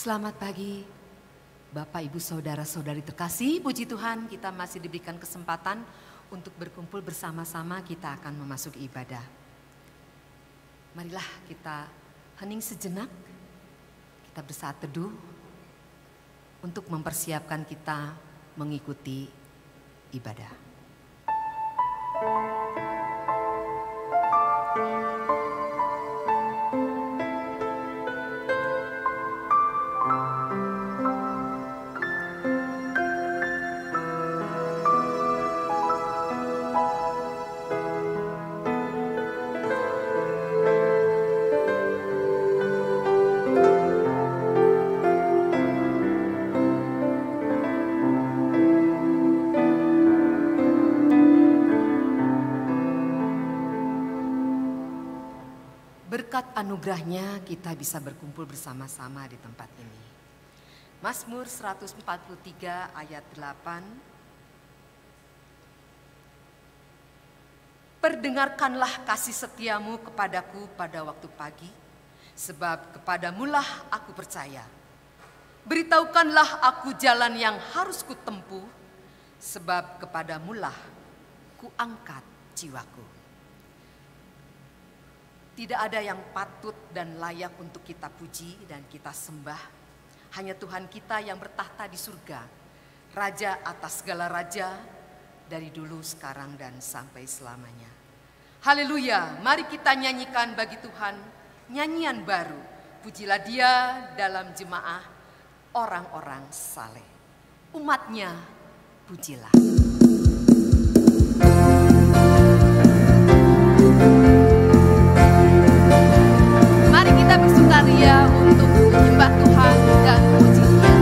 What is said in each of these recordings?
Selamat pagi, Bapak, Ibu, Saudara-saudari terkasih. Puji Tuhan, kita masih diberikan kesempatan untuk berkumpul bersama-sama. Kita akan memasuki ibadah. Marilah kita hening sejenak, kita bersaat teduh untuk mempersiapkan kita mengikuti ibadah. Berkat anugerahnya kita bisa berkumpul bersama-sama di tempat ini. Mazmur 143 ayat 8. Perdengarkanlah kasih setiamu kepadaku pada waktu pagi, sebab kepadamulah aku percaya. Beritahukanlah aku jalan yang harus kutempuh, sebab kepadamulah kuangkat jiwaku. Tidak ada yang patut dan layak untuk kita puji dan kita sembah. Hanya Tuhan kita yang bertahta di surga, Raja atas segala raja, dari dulu, sekarang, dan sampai selamanya. Haleluya, mari kita nyanyikan bagi Tuhan nyanyian baru. Pujilah Dia dalam jemaah orang-orang saleh. Umatnya pujilah. Bersukaria untuk menyembah Tuhan dan puji-Nya.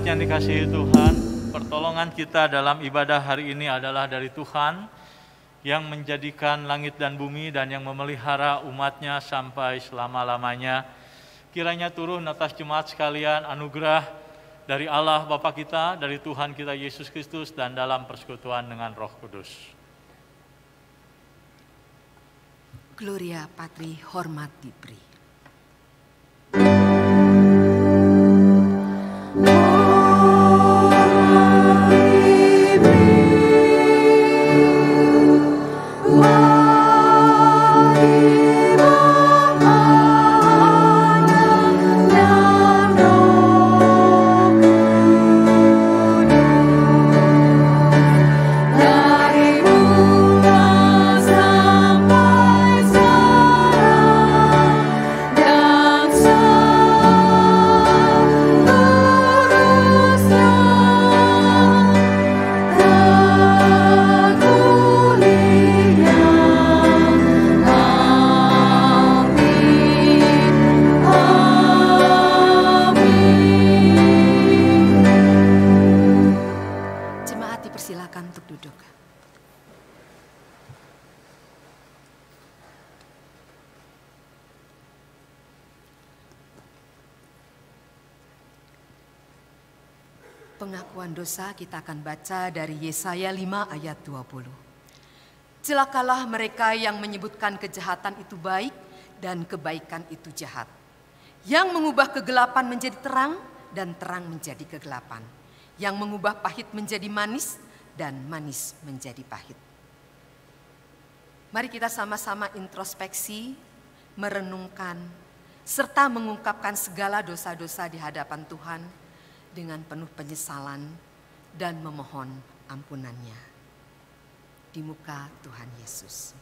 Yang dikasihi Tuhan, pertolongan kita dalam ibadah hari ini adalah dari Tuhan yang menjadikan langit dan bumi dan yang memelihara umatnya sampai selama-lamanya. Kiranya turun atas jemaat sekalian anugerah dari Allah Bapa kita, dari Tuhan kita Yesus Kristus, dan dalam persekutuan dengan Roh Kudus. Gloria Patri, hormat diberi. Pengakuan dosa kita akan baca dari Yesaya 5 ayat 20. Celakalah mereka yang menyebutkan kejahatan itu baik dan kebaikan itu jahat, yang mengubah kegelapan menjadi terang dan terang menjadi kegelapan, yang mengubah pahit menjadi manis dan manis menjadi pahit. Mari kita sama-sama introspeksi, merenungkan, serta mengungkapkan segala dosa-dosa di hadapan Tuhan dengan penuh penyesalan dan memohon ampunannya di muka Tuhan Yesus.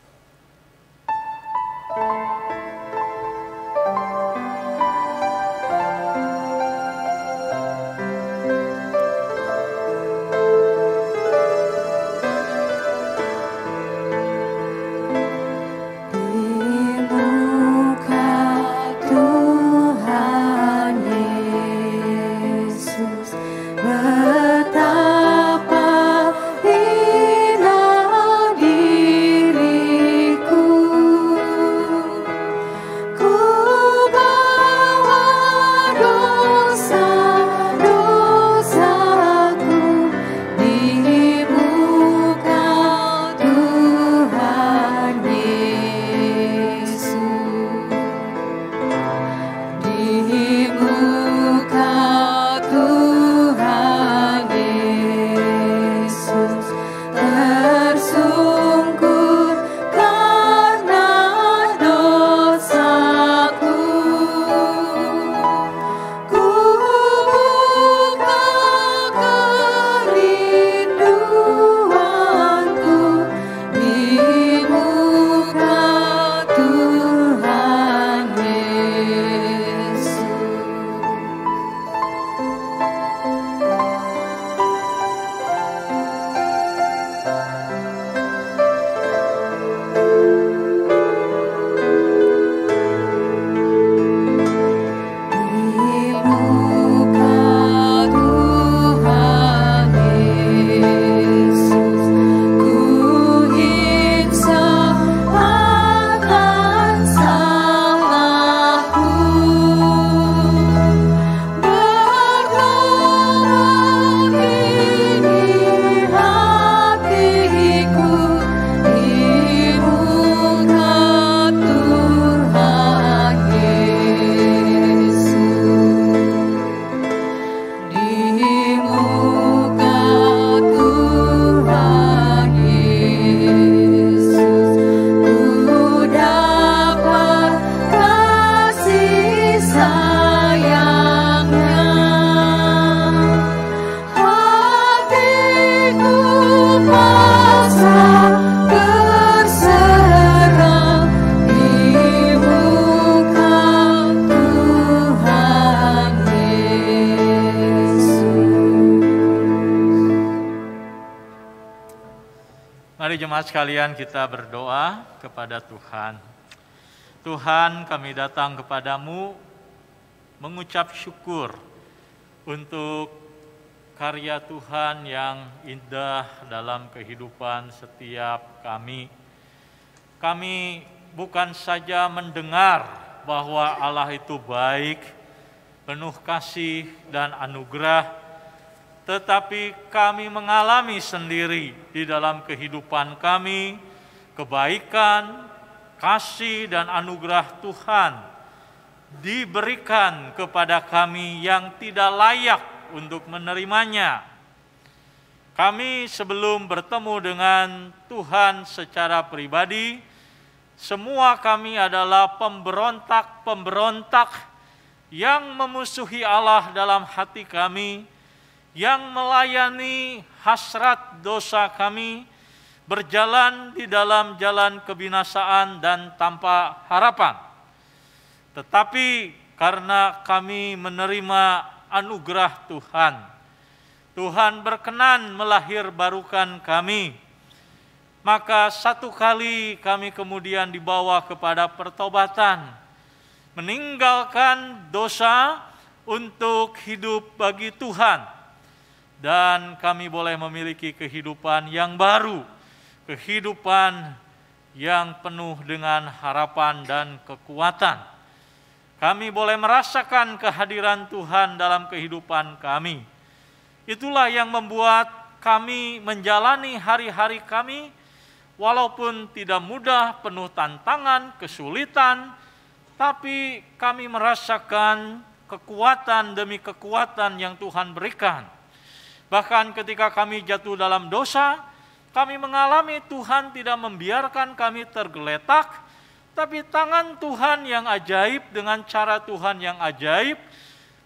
Mari jemaat sekalian kita berdoa kepada Tuhan. Tuhan, kami datang kepadamu mengucap syukur untuk karya Tuhan yang indah dalam kehidupan setiap kami. Kami bukan saja mendengar bahwa Allah itu baik, penuh kasih dan anugerah, tetapi kami mengalami sendiri di dalam kehidupan kami kebaikan, kasih dan anugerah Tuhan diberikan kepada kami yang tidak layak untuk menerimanya. Kami sebelum bertemu dengan Tuhan secara pribadi, semua kami adalah pemberontak-pemberontak yang memusuhi Allah dalam hati kami, yang melayani hasrat dosa kami, berjalan di dalam jalan kebinasaan dan tanpa harapan. Tetapi karena kami menerima anugerah Tuhan, Tuhan berkenan melahirbarukan kami, maka satu kali kami kemudian dibawa kepada pertobatan, meninggalkan dosa untuk hidup bagi Tuhan. Dan kami boleh memiliki kehidupan yang baru, kehidupan yang penuh dengan harapan dan kekuatan. Kami boleh merasakan kehadiran Tuhan dalam kehidupan kami. Itulah yang membuat kami menjalani hari-hari kami, walaupun tidak mudah, penuh tantangan, kesulitan, tapi kami merasakan kekuatan demi kekuatan yang Tuhan berikan. Bahkan ketika kami jatuh dalam dosa, kami mengalami Tuhan tidak membiarkan kami tergeletak, tapi tangan Tuhan yang ajaib dengan cara Tuhan yang ajaib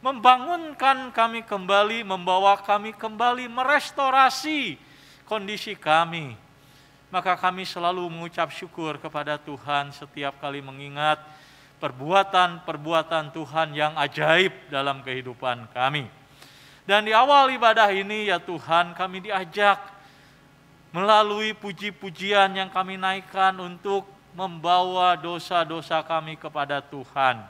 membangunkan kami kembali, membawa kami kembali, merestorasi kondisi kami. Maka kami selalu mengucap syukur kepada Tuhan setiap kali mengingat perbuatan-perbuatan Tuhan yang ajaib dalam kehidupan kami. Dan di awal ibadah ini ya Tuhan, kami diajak melalui puji-pujian yang kami naikkan untuk membawa dosa-dosa kami kepada Tuhan.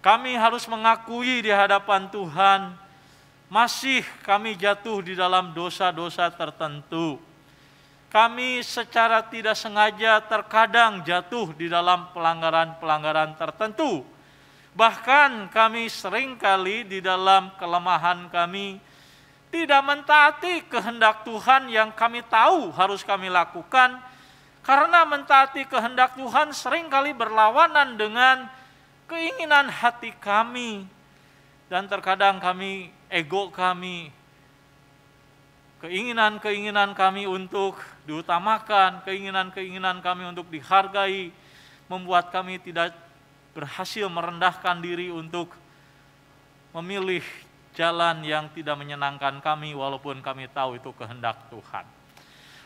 Kami harus mengakui di hadapan Tuhan, masih kami jatuh di dalam dosa-dosa tertentu. Kami secara tidak sengaja terkadang jatuh di dalam pelanggaran-pelanggaran tertentu. Bahkan kami seringkali di dalam kelemahan kami tidak mentaati kehendak Tuhan yang kami tahu harus kami lakukan. Karena mentaati kehendak Tuhan seringkali berlawanan dengan keinginan hati kami. Dan terkadang kami, ego kami, keinginan-keinginan kami untuk diutamakan, keinginan-keinginan kami untuk dihargai, membuat kami tidak berhasil merendahkan diri untuk memilih jalan yang tidak menyenangkan kami, walaupun kami tahu itu kehendak Tuhan.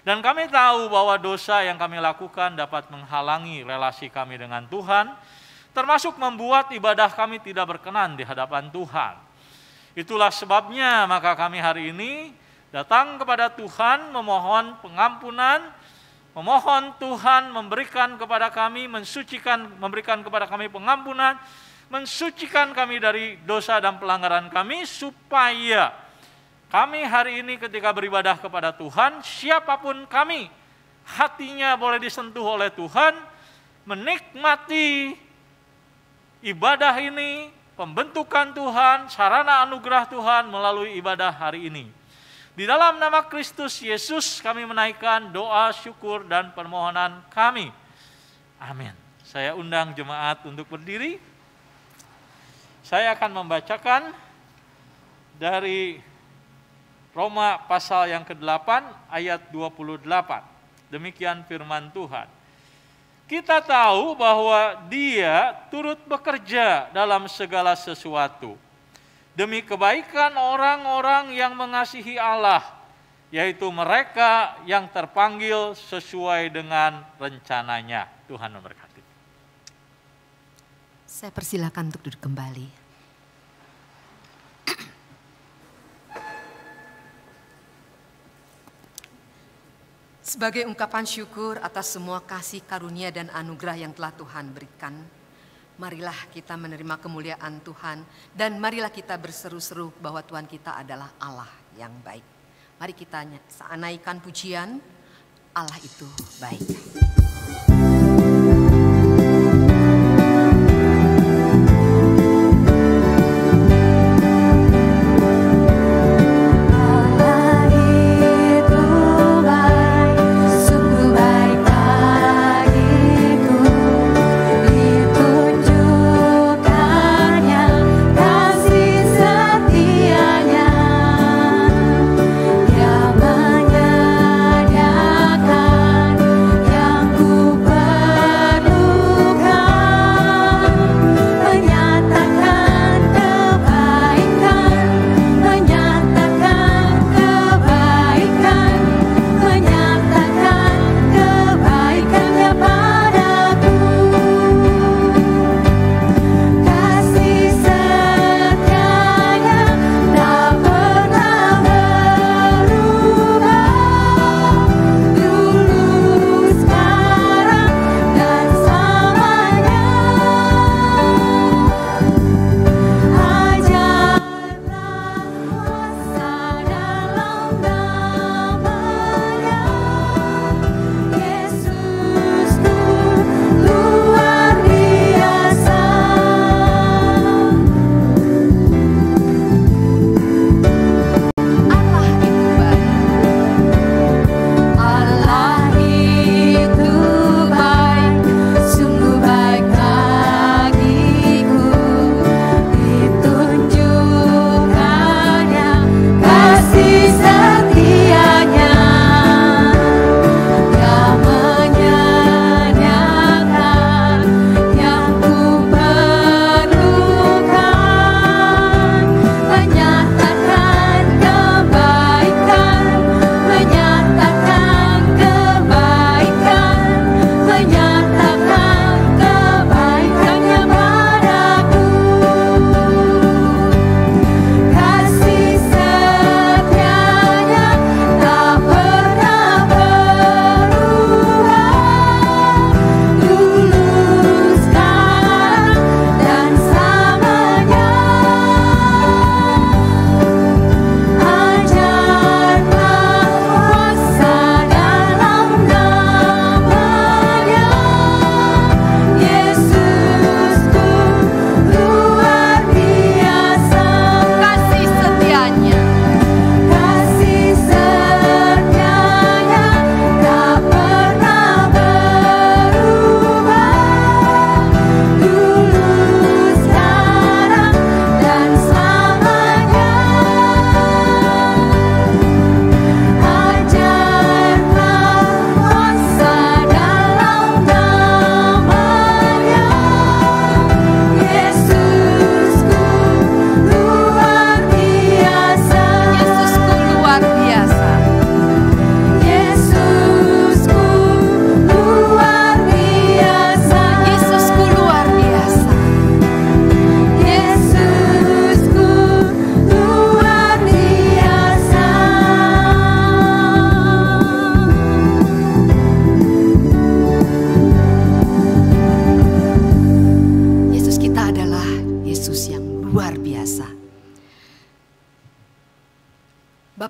Dan kami tahu bahwa dosa yang kami lakukan dapat menghalangi relasi kami dengan Tuhan, termasuk membuat ibadah kami tidak berkenan di hadapan Tuhan. Itulah sebabnya maka kami hari ini datang kepada Tuhan memohon pengampunan, memohon Tuhan memberikan kepada kami, memberikan kepada kami pengampunan, mensucikan kami dari dosa dan pelanggaran kami, supaya kami hari ini ketika beribadah kepada Tuhan, siapapun kami, hatinya boleh disentuh oleh Tuhan, menikmati ibadah ini, pembentukan Tuhan, sarana anugerah Tuhan melalui ibadah hari ini. Di dalam nama Kristus Yesus kami menaikkan doa, syukur, dan permohonan kami. Amin. Saya undang jemaat untuk berdiri. Saya akan membacakan dari Roma pasal yang ke-8 ayat 28. Demikian firman Tuhan. Kita tahu bahwa Dia turut bekerja dalam segala sesuatu demi kebaikan orang-orang yang mengasihi Allah, yaitu mereka yang terpanggil sesuai dengan rencananya. Tuhan memberkati. Saya persilakan untuk duduk kembali. Sebagai ungkapan syukur atas semua kasih karunia dan anugerah yang telah Tuhan berikan, marilah kita menerima kemuliaan Tuhan dan marilah kita berseru-seru bahwa Tuhan kita adalah Allah yang baik. Mari kita naikkan pujian, Allah itu baik. Yang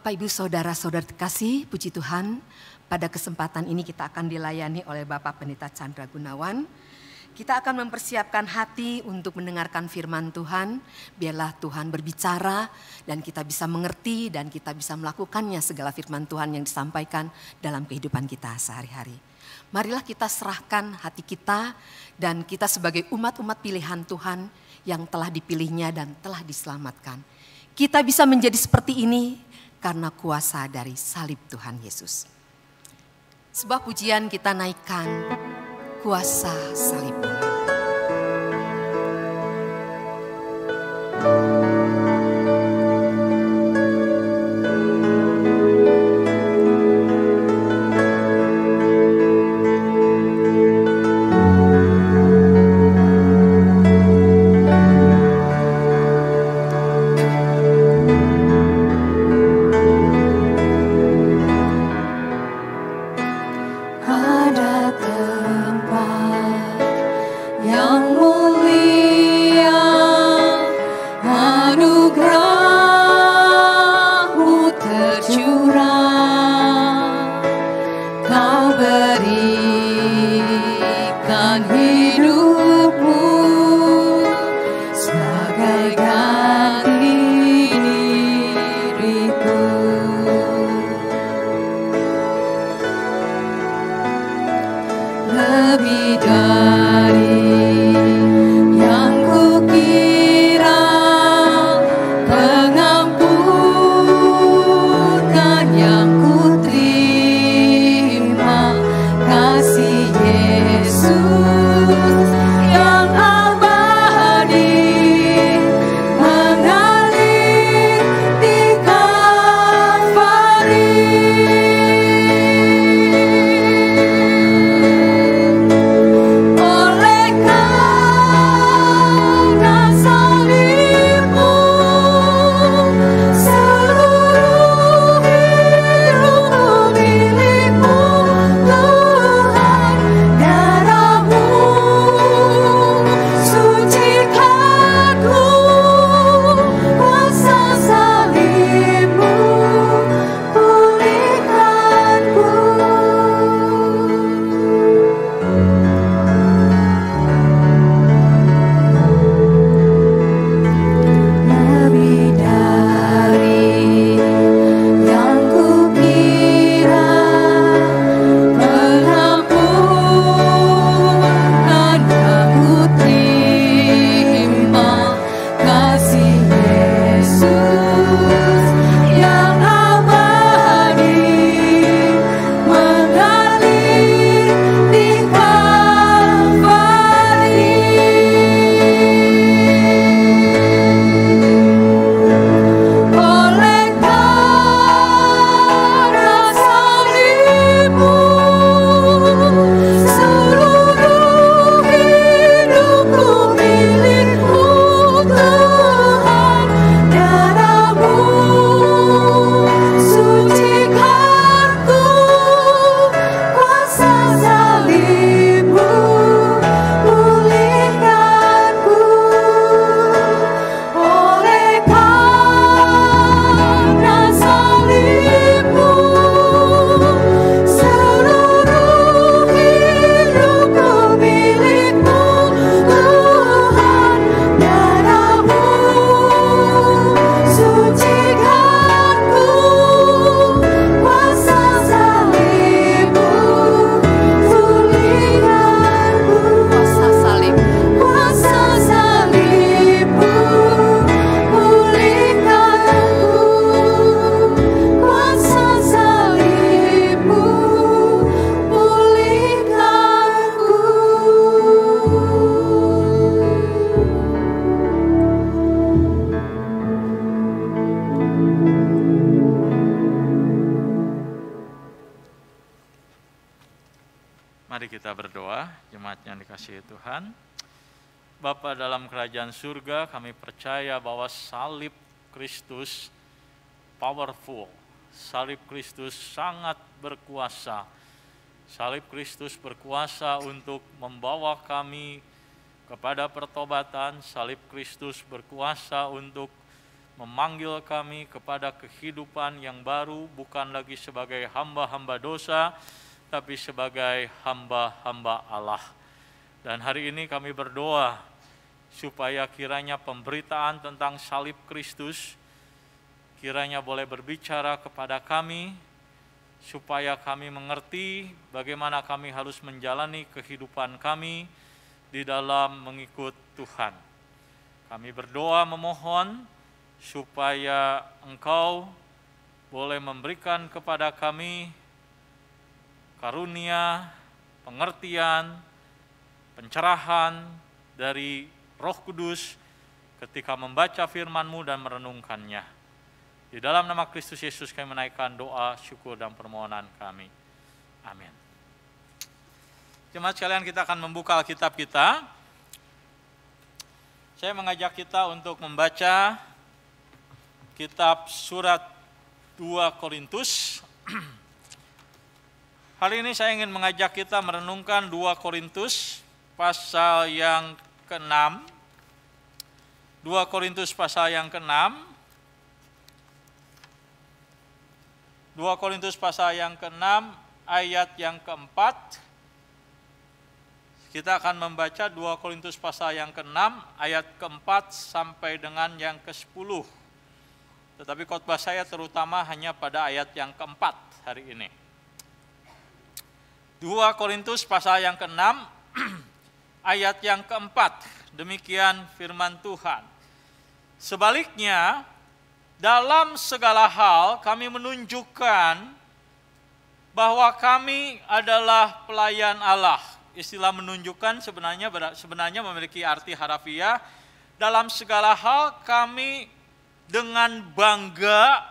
Bapak, Ibu, Saudara-saudara terkasih, puji Tuhan, pada kesempatan ini kita akan dilayani oleh Bapak Pendeta Chandra Gunawan. Kita akan mempersiapkan hati untuk mendengarkan firman Tuhan. Biarlah Tuhan berbicara dan kita bisa mengerti dan kita bisa melakukannya segala firman Tuhan yang disampaikan dalam kehidupan kita sehari-hari. Marilah kita serahkan hati kita dan kita sebagai umat-umat pilihan Tuhan yang telah dipilihnya dan telah diselamatkan. Kita bisa menjadi seperti ini karena kuasa dari salib Tuhan Yesus. Sebuah pujian kita naikkan, kuasa salib-Mu. Tuhan. Bapa dalam kerajaan surga, kami percaya bahwa salib Kristus powerful, salib Kristus sangat berkuasa. Salib Kristus berkuasa untuk membawa kami kepada pertobatan, salib Kristus berkuasa untuk memanggil kami kepada kehidupan yang baru, bukan lagi sebagai hamba-hamba dosa, tapi sebagai hamba-hamba Allah. Dan hari ini kami berdoa supaya kiranya pemberitaan tentang salib Kristus kiranya boleh berbicara kepada kami, supaya kami mengerti bagaimana kami harus menjalani kehidupan kami di dalam mengikut Tuhan. Kami berdoa memohon supaya Engkau boleh memberikan kepada kami karunia, pengertian, pencerahan dari Roh Kudus ketika membaca firman-Mu dan merenungkannya. Di dalam nama Kristus Yesus kami menaikkan doa, syukur, dan permohonan kami. Amin. Jemaat sekalian, kita akan membuka Alkitab kita. Saya mengajak kita untuk membaca kitab surat 2 Korintus. Hari ini saya ingin mengajak kita merenungkan 2 Korintus pasal yang ke-6. 2 Korintus pasal yang ke-6. 2 Korintus pasal yang ke-6 ayat yang ke-4. Kita akan membaca 2 Korintus pasal yang ke-6 ayat ke-4 sampai dengan yang ke-10. Tetapi khotbah saya terutama hanya pada ayat yang ke-4 hari ini. 2 Korintus pasal yang ke-6 ayat yang ke-4. Demikian firman Tuhan. Sebaliknya, dalam segala hal kami menunjukkan bahwa kami adalah pelayan Allah. Istilah menunjukkan sebenarnya memiliki arti harafiah. Dalam segala hal kami dengan bangga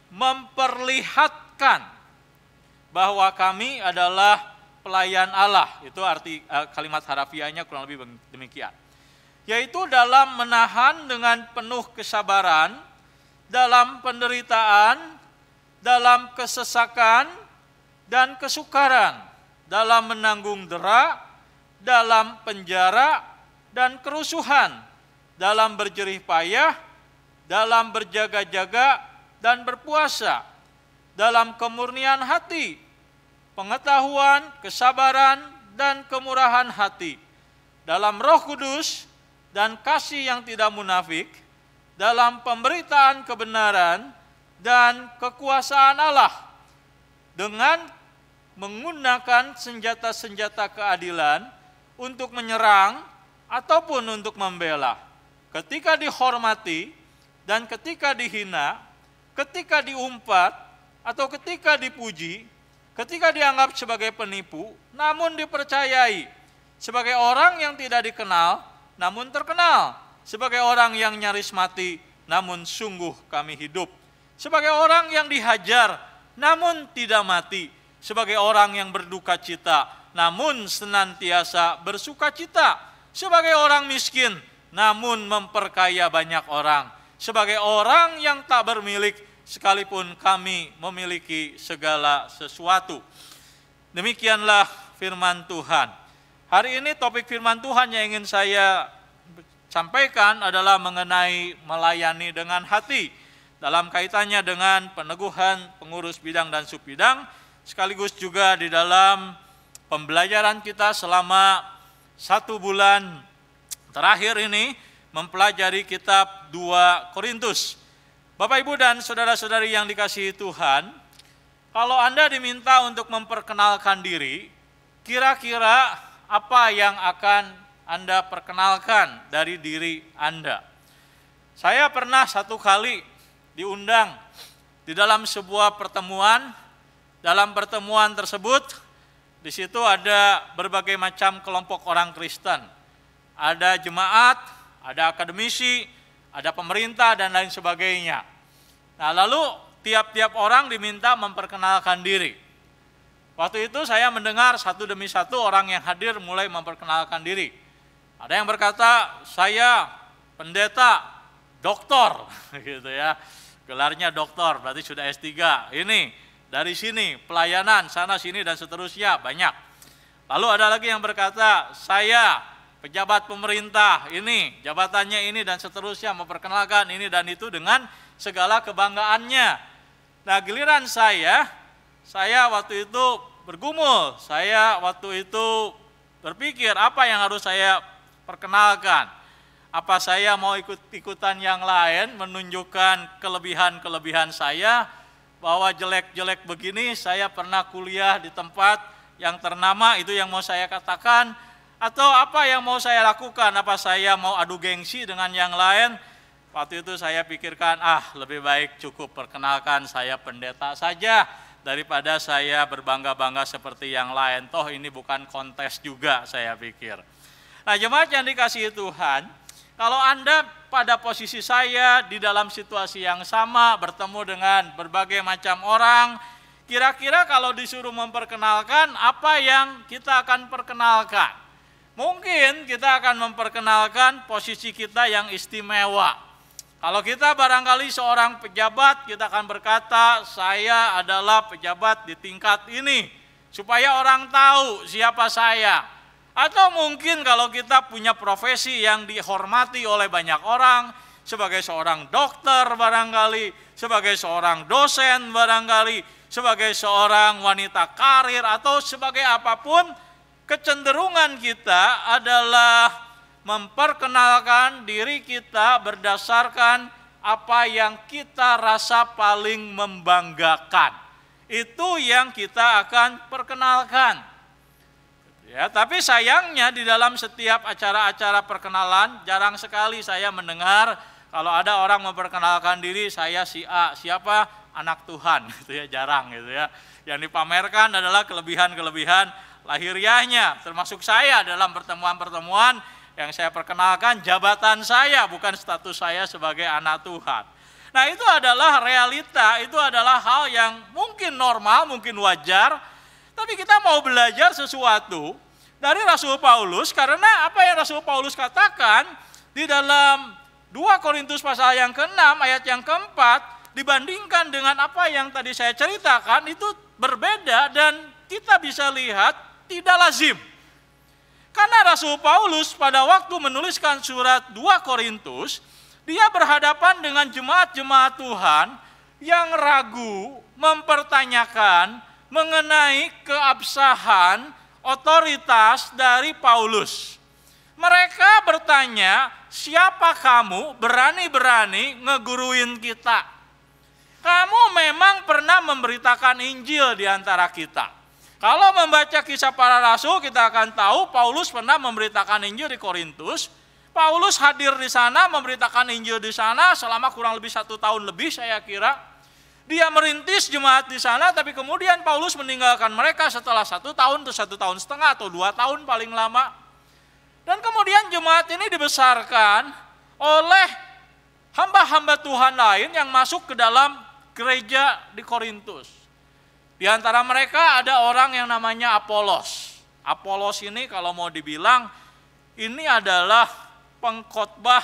memperlihatkan bahwa kami adalah pelayan Allah. Itu arti kalimat harafiahnya kurang lebih demikian. Yaitu dalam menahan dengan penuh kesabaran, dalam penderitaan, dalam kesesakan, dan kesukaran, dalam menanggung dera, dalam penjara, dan kerusuhan, dalam berjerih payah, dalam berjaga-jaga, dan berpuasa, dalam kemurnian hati, pengetahuan, kesabaran, dan kemurahan hati, dalam Roh Kudus, dan kasih yang tidak munafik, dalam pemberitaan kebenaran dan kekuasaan Allah, dengan menggunakan senjata-senjata keadilan untuk menyerang ataupun untuk membela, ketika dihormati dan ketika dihina, ketika diumpat atau ketika dipuji, ketika dianggap sebagai penipu namun dipercayai, sebagai orang yang tidak dikenal namun terkenal, sebagai orang yang nyaris mati, namun sungguh kami hidup. Sebagai orang yang dihajar, namun tidak mati. Sebagai orang yang berduka cita, namun senantiasa bersuka cita. Sebagai orang miskin, namun memperkaya banyak orang. Sebagai orang yang tak bermilik, sekalipun kami memiliki segala sesuatu. Demikianlah firman Tuhan. Hari ini topik firman Tuhan yang ingin saya sampaikan adalah mengenai melayani dengan hati, dalam kaitannya dengan peneguhan pengurus bidang dan subbidang, sekaligus juga di dalam pembelajaran kita selama 1 bulan terakhir ini mempelajari kitab 2 Korintus. Bapak, Ibu, dan saudara-saudari yang dikasihi Tuhan, kalau Anda diminta untuk memperkenalkan diri, kira-kira apa yang akan Anda perkenalkan dari diri Anda? Saya pernah 1 kali diundang di dalam sebuah pertemuan. Dalam pertemuan tersebut, di situ ada berbagai macam kelompok orang Kristen. Ada jemaat, ada akademisi, ada pemerintah, dan lain sebagainya. Nah, lalu tiap-tiap orang diminta memperkenalkan diri. Waktu itu saya mendengar satu demi satu orang yang hadir mulai memperkenalkan diri. Ada yang berkata, saya pendeta, doktor, gitu ya. Gelarnya doktor, berarti sudah S3. Ini, dari sini, pelayanan, sana sini dan seterusnya, banyak. Lalu ada lagi yang berkata, saya pejabat pemerintah ini, jabatannya ini dan seterusnya, memperkenalkan ini dan itu dengan segala kebanggaannya. Nah, giliran saya waktu itu bergumul, saya waktu itu berpikir apa yang harus saya perkenalkan. Apa saya mau ikut-ikutan yang lain menunjukkan kelebihan-kelebihan saya, bahwa jelek-jelek begini saya pernah kuliah di tempat yang ternama, itu yang mau saya katakan, atau apa yang mau saya lakukan, apa saya mau adu gengsi dengan yang lain. Waktu itu saya pikirkan, lebih baik cukup perkenalkan saya pendeta saja, daripada saya berbangga-bangga seperti yang lain. Toh ini bukan kontes juga, saya pikir. Nah, jemaat yang dikasihi Tuhan, kalau Anda pada posisi saya di dalam situasi yang sama, bertemu dengan berbagai macam orang, kira-kira kalau disuruh memperkenalkan, apa yang kita akan perkenalkan? Mungkin kita akan memperkenalkan posisi kita yang istimewa. Kalau kita barangkali seorang pejabat, kita akan berkata, saya adalah pejabat di tingkat ini, supaya orang tahu siapa saya. Atau mungkin kalau kita punya profesi yang dihormati oleh banyak orang, sebagai seorang dokter barangkali, sebagai seorang dosen barangkali, sebagai seorang wanita karir, atau sebagai apapun, kecenderungan kita adalah memperkenalkan diri kita berdasarkan apa yang kita rasa paling membanggakan. Itu yang kita akan perkenalkan. Ya, tapi sayangnya di dalam setiap acara-acara perkenalan, jarang sekali saya mendengar kalau ada orang memperkenalkan diri, saya si A, siapa? Anak Tuhan, gitu ya, jarang gitu ya. Yang dipamerkan adalah kelebihan-kelebihan lahiriahnya, termasuk saya dalam pertemuan-pertemuan yang saya perkenalkan jabatan saya, bukan status saya sebagai anak Tuhan. Nah, itu adalah realita, itu adalah hal yang mungkin normal, mungkin wajar, tapi kita mau belajar sesuatu dari Rasul Paulus, karena apa yang Rasul Paulus katakan di dalam 2 Korintus pasal yang ke-6 ayat yang ke-4, dibandingkan dengan apa yang tadi saya ceritakan, itu berbeda dan kita bisa lihat tidak lazim. Karena Rasul Paulus pada waktu menuliskan surat 2 Korintus, dia berhadapan dengan jemaat-jemaat Tuhan yang ragu, mempertanyakan mengenai keabsahan otoritas dari Paulus. Mereka bertanya, siapa kamu berani-berani ngeguruin kita? Kamu memang pernah memberitakan Injil di antara kita. Kalau membaca Kisah Para Rasul, kita akan tahu Paulus pernah memberitakan Injil di Korintus. Paulus hadir di sana, memberitakan Injil di sana selama kurang lebih 1 tahun lebih saya kira. Dia merintis jemaat di sana, tapi kemudian Paulus meninggalkan mereka setelah 1 tahun atau 1,5 tahun atau 2 tahun paling lama. Dan kemudian jemaat ini dibesarkan oleh hamba-hamba Tuhan lain yang masuk ke dalam gereja di Korintus. Di antara mereka ada orang yang namanya Apolos. Apolos ini kalau mau dibilang, ini adalah pengkhotbah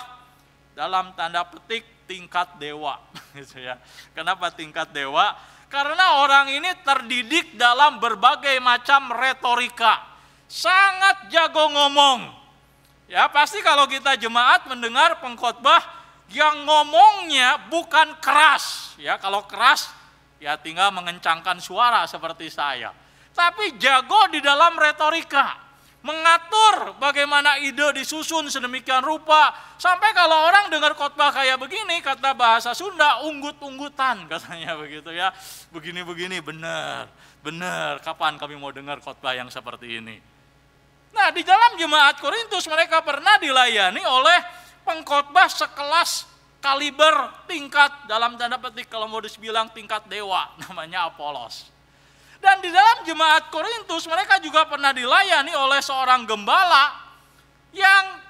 dalam tanda petik tingkat dewa, gitu ya. Kenapa tingkat dewa? Karena orang ini terdidik dalam berbagai macam retorika, sangat jago ngomong. Ya, pasti kalau kita jemaat mendengar pengkhotbah yang ngomongnya bukan keras, ya. Kalau keras, ya tinggal mengencangkan suara seperti saya. Tapi jago di dalam retorika. Mengatur bagaimana ide disusun sedemikian rupa, sampai kalau orang dengar khotbah kayak begini, kata bahasa Sunda, unggut-unggutan katanya begitu ya. Begini-begini, benar, kapan kami mau dengar khotbah yang seperti ini. Nah, di dalam jemaat Korintus mereka pernah dilayani oleh pengkhotbah sekelas kaliber tingkat, dalam tanda petik kalau mau dibilang tingkat dewa, namanya Apolos. Dan di dalam jemaat Korintus mereka juga pernah dilayani oleh seorang gembala yang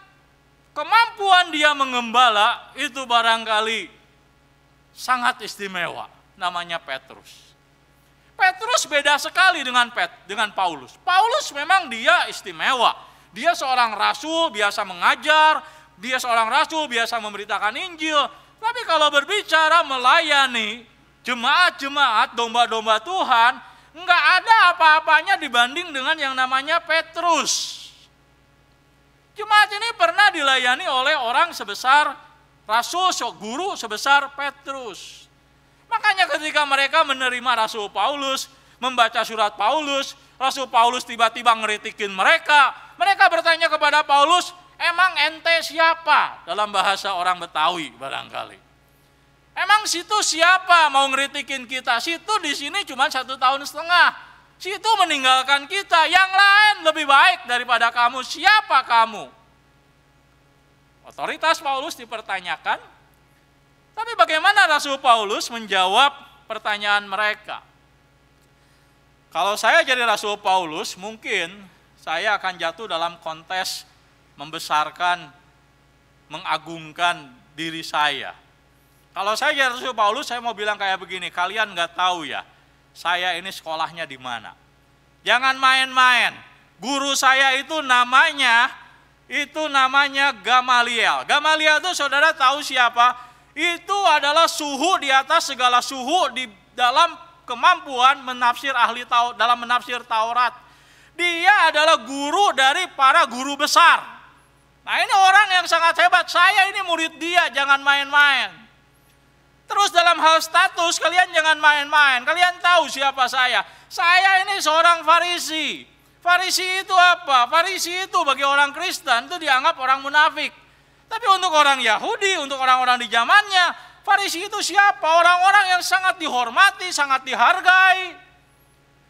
kemampuan dia mengembala itu barangkali sangat istimewa, namanya Petrus. Petrus beda sekali dengan Paulus. Paulus memang dia istimewa. Dia seorang rasul, biasa mengajar, dia seorang rasul, biasa memberitakan Injil. Tapi kalau berbicara melayani jemaat-jemaat, domba-domba Tuhan, enggak ada apa-apanya dibanding dengan yang namanya Petrus. Jemaat ini pernah dilayani oleh orang sebesar Rasul, guru sebesar Petrus. Makanya ketika mereka menerima Rasul Paulus, membaca surat Paulus, Rasul Paulus tiba-tiba ngeritikin mereka. Mereka bertanya kepada Paulus, emang ente siapa? Dalam bahasa orang Betawi barangkali. Emang situ siapa mau ngeritikin kita? Situ di sini cuma 1,5 tahun. Situ meninggalkan kita, yang lain lebih baik daripada kamu. Siapa kamu? Otoritas Paulus dipertanyakan. Tapi bagaimana Rasul Paulus menjawab pertanyaan mereka? Kalau saya jadi Rasul Paulus, mungkin saya akan jatuh dalam kontes membesarkan, mengagungkan diri saya. Kalau saya jadi Rasul Paulus, saya mau bilang kayak begini, kalian nggak tahu ya, saya ini sekolahnya di mana. Jangan main-main. Guru saya itu namanya Gamaliel. Gamaliel itu saudara tahu siapa? Itu adalah suhu di atas segala suhu di dalam kemampuan menafsir dalam menafsir Taurat. Dia adalah guru dari para guru besar. Nah, ini orang yang sangat hebat. Saya ini murid dia, jangan main-main. Terus dalam hal status, kalian jangan main-main. Kalian tahu siapa saya? Saya ini seorang Farisi. Farisi itu apa? Farisi itu bagi orang Kristen itu dianggap orang munafik. Tapi untuk orang Yahudi, untuk orang-orang di zamannya, Farisi itu siapa? Orang-orang yang sangat dihormati, sangat dihargai.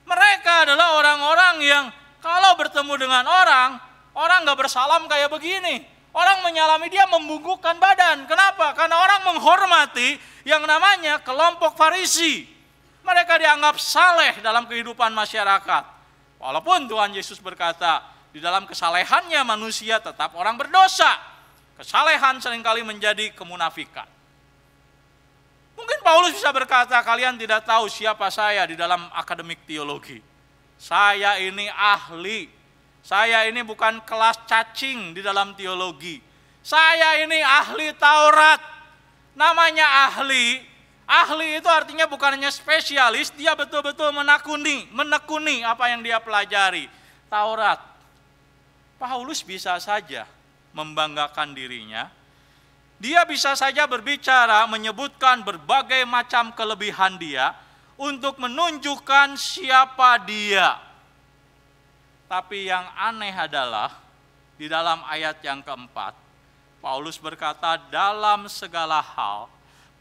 Mereka adalah orang-orang yang kalau bertemu dengan orang gak bersalam kayak begini. Orang menyalami dia membungkukkan badan. Kenapa? Karena orang menghormati yang namanya kelompok Farisi. Mereka dianggap saleh dalam kehidupan masyarakat. Walaupun Tuhan Yesus berkata, di dalam kesalehannya manusia tetap orang berdosa. Kesalehan seringkali menjadi kemunafikan. Mungkin Paulus bisa berkata, kalian tidak tahu siapa saya di dalam akademik teologi. Saya ini ahli. Saya ini bukan kelas cacing di dalam teologi. Saya ini ahli Taurat. Namanya ahli. Ahli itu artinya bukan hanya spesialis, dia betul-betul menekuni apa yang dia pelajari. Taurat. Paulus bisa saja membanggakan dirinya. Dia bisa saja berbicara, menyebutkan berbagai macam kelebihan dia untuk menunjukkan siapa dia. Tapi yang aneh adalah di dalam ayat yang keempat, Paulus berkata, dalam segala hal,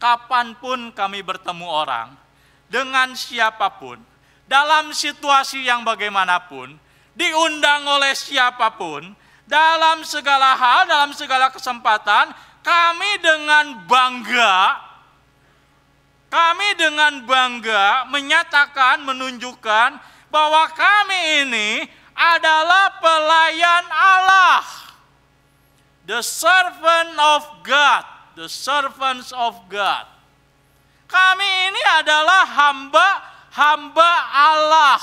kapanpun kami bertemu orang, dengan siapapun, dalam situasi yang bagaimanapun, diundang oleh siapapun, dalam segala hal, dalam segala kesempatan, kami dengan bangga menyatakan, menunjukkan bahwa kami ini adalah pelayan Allah. The servant of God. The servants of God. Kami ini adalah hamba Allah.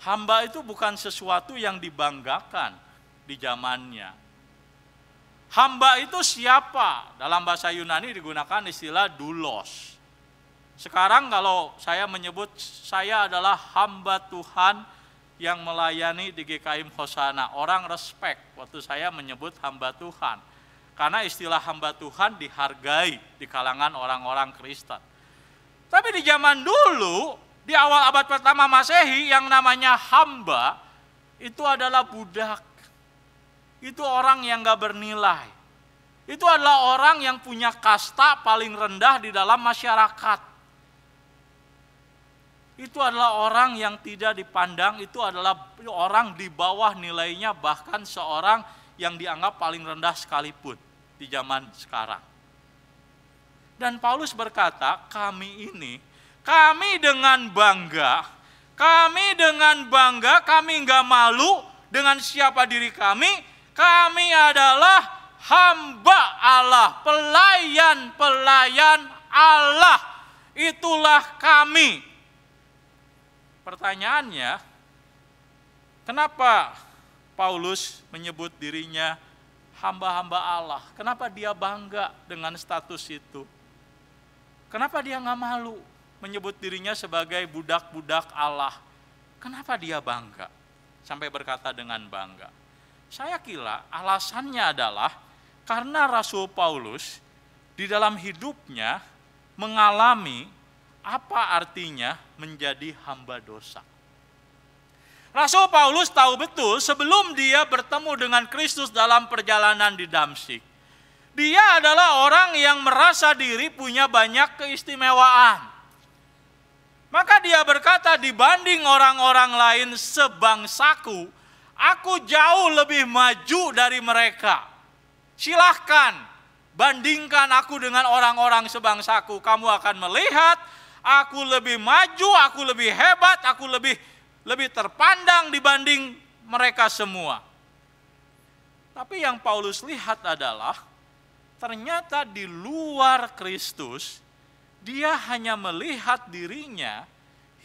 Hamba itu bukan sesuatu yang dibanggakan di zamannya. Hamba itu siapa? Dalam bahasa Yunani digunakan istilah doulos. Sekarang kalau saya menyebut saya adalah hamba Tuhan yang melayani di GKIM Hosana, orang respect waktu saya menyebut hamba Tuhan. Karena istilah hamba Tuhan dihargai di kalangan orang-orang Kristen. Tapi di zaman dulu, di awal abad pertama Masehi, yang namanya hamba itu adalah budak. Itu orang yang gak bernilai. Itu adalah orang yang punya kasta paling rendah di dalam masyarakat. Itu adalah orang yang tidak dipandang, itu adalah orang di bawah nilainya, bahkan seorang yang dianggap paling rendah sekalipun di zaman sekarang. Dan Paulus berkata, kami dengan bangga, kami nggak malu dengan siapa diri kami adalah hamba Allah, pelayan Allah, itulah kami. Pertanyaannya, kenapa Paulus menyebut dirinya hamba-hamba Allah? Kenapa dia bangga dengan status itu? Kenapa dia nggak malu menyebut dirinya sebagai budak-budak Allah? Kenapa dia bangga? Sampai berkata dengan bangga. Saya kira alasannya adalah karena Rasul Paulus di dalam hidupnya mengalami apa artinya menjadi hamba dosa. Rasul Paulus tahu betul sebelum dia bertemu dengan Kristus dalam perjalanan di Damsyik, dia adalah orang yang merasa diri punya banyak keistimewaan. Maka dia berkata, dibanding orang-orang lain sebangsaku, aku jauh lebih maju dari mereka. Silahkan bandingkan aku dengan orang-orang sebangsaku. Kamu akan melihat aku lebih maju, aku lebih hebat, aku lebih terpandang dibanding mereka semua. Tapi yang Paulus lihat adalah ternyata di luar Kristus dia hanya melihat dirinya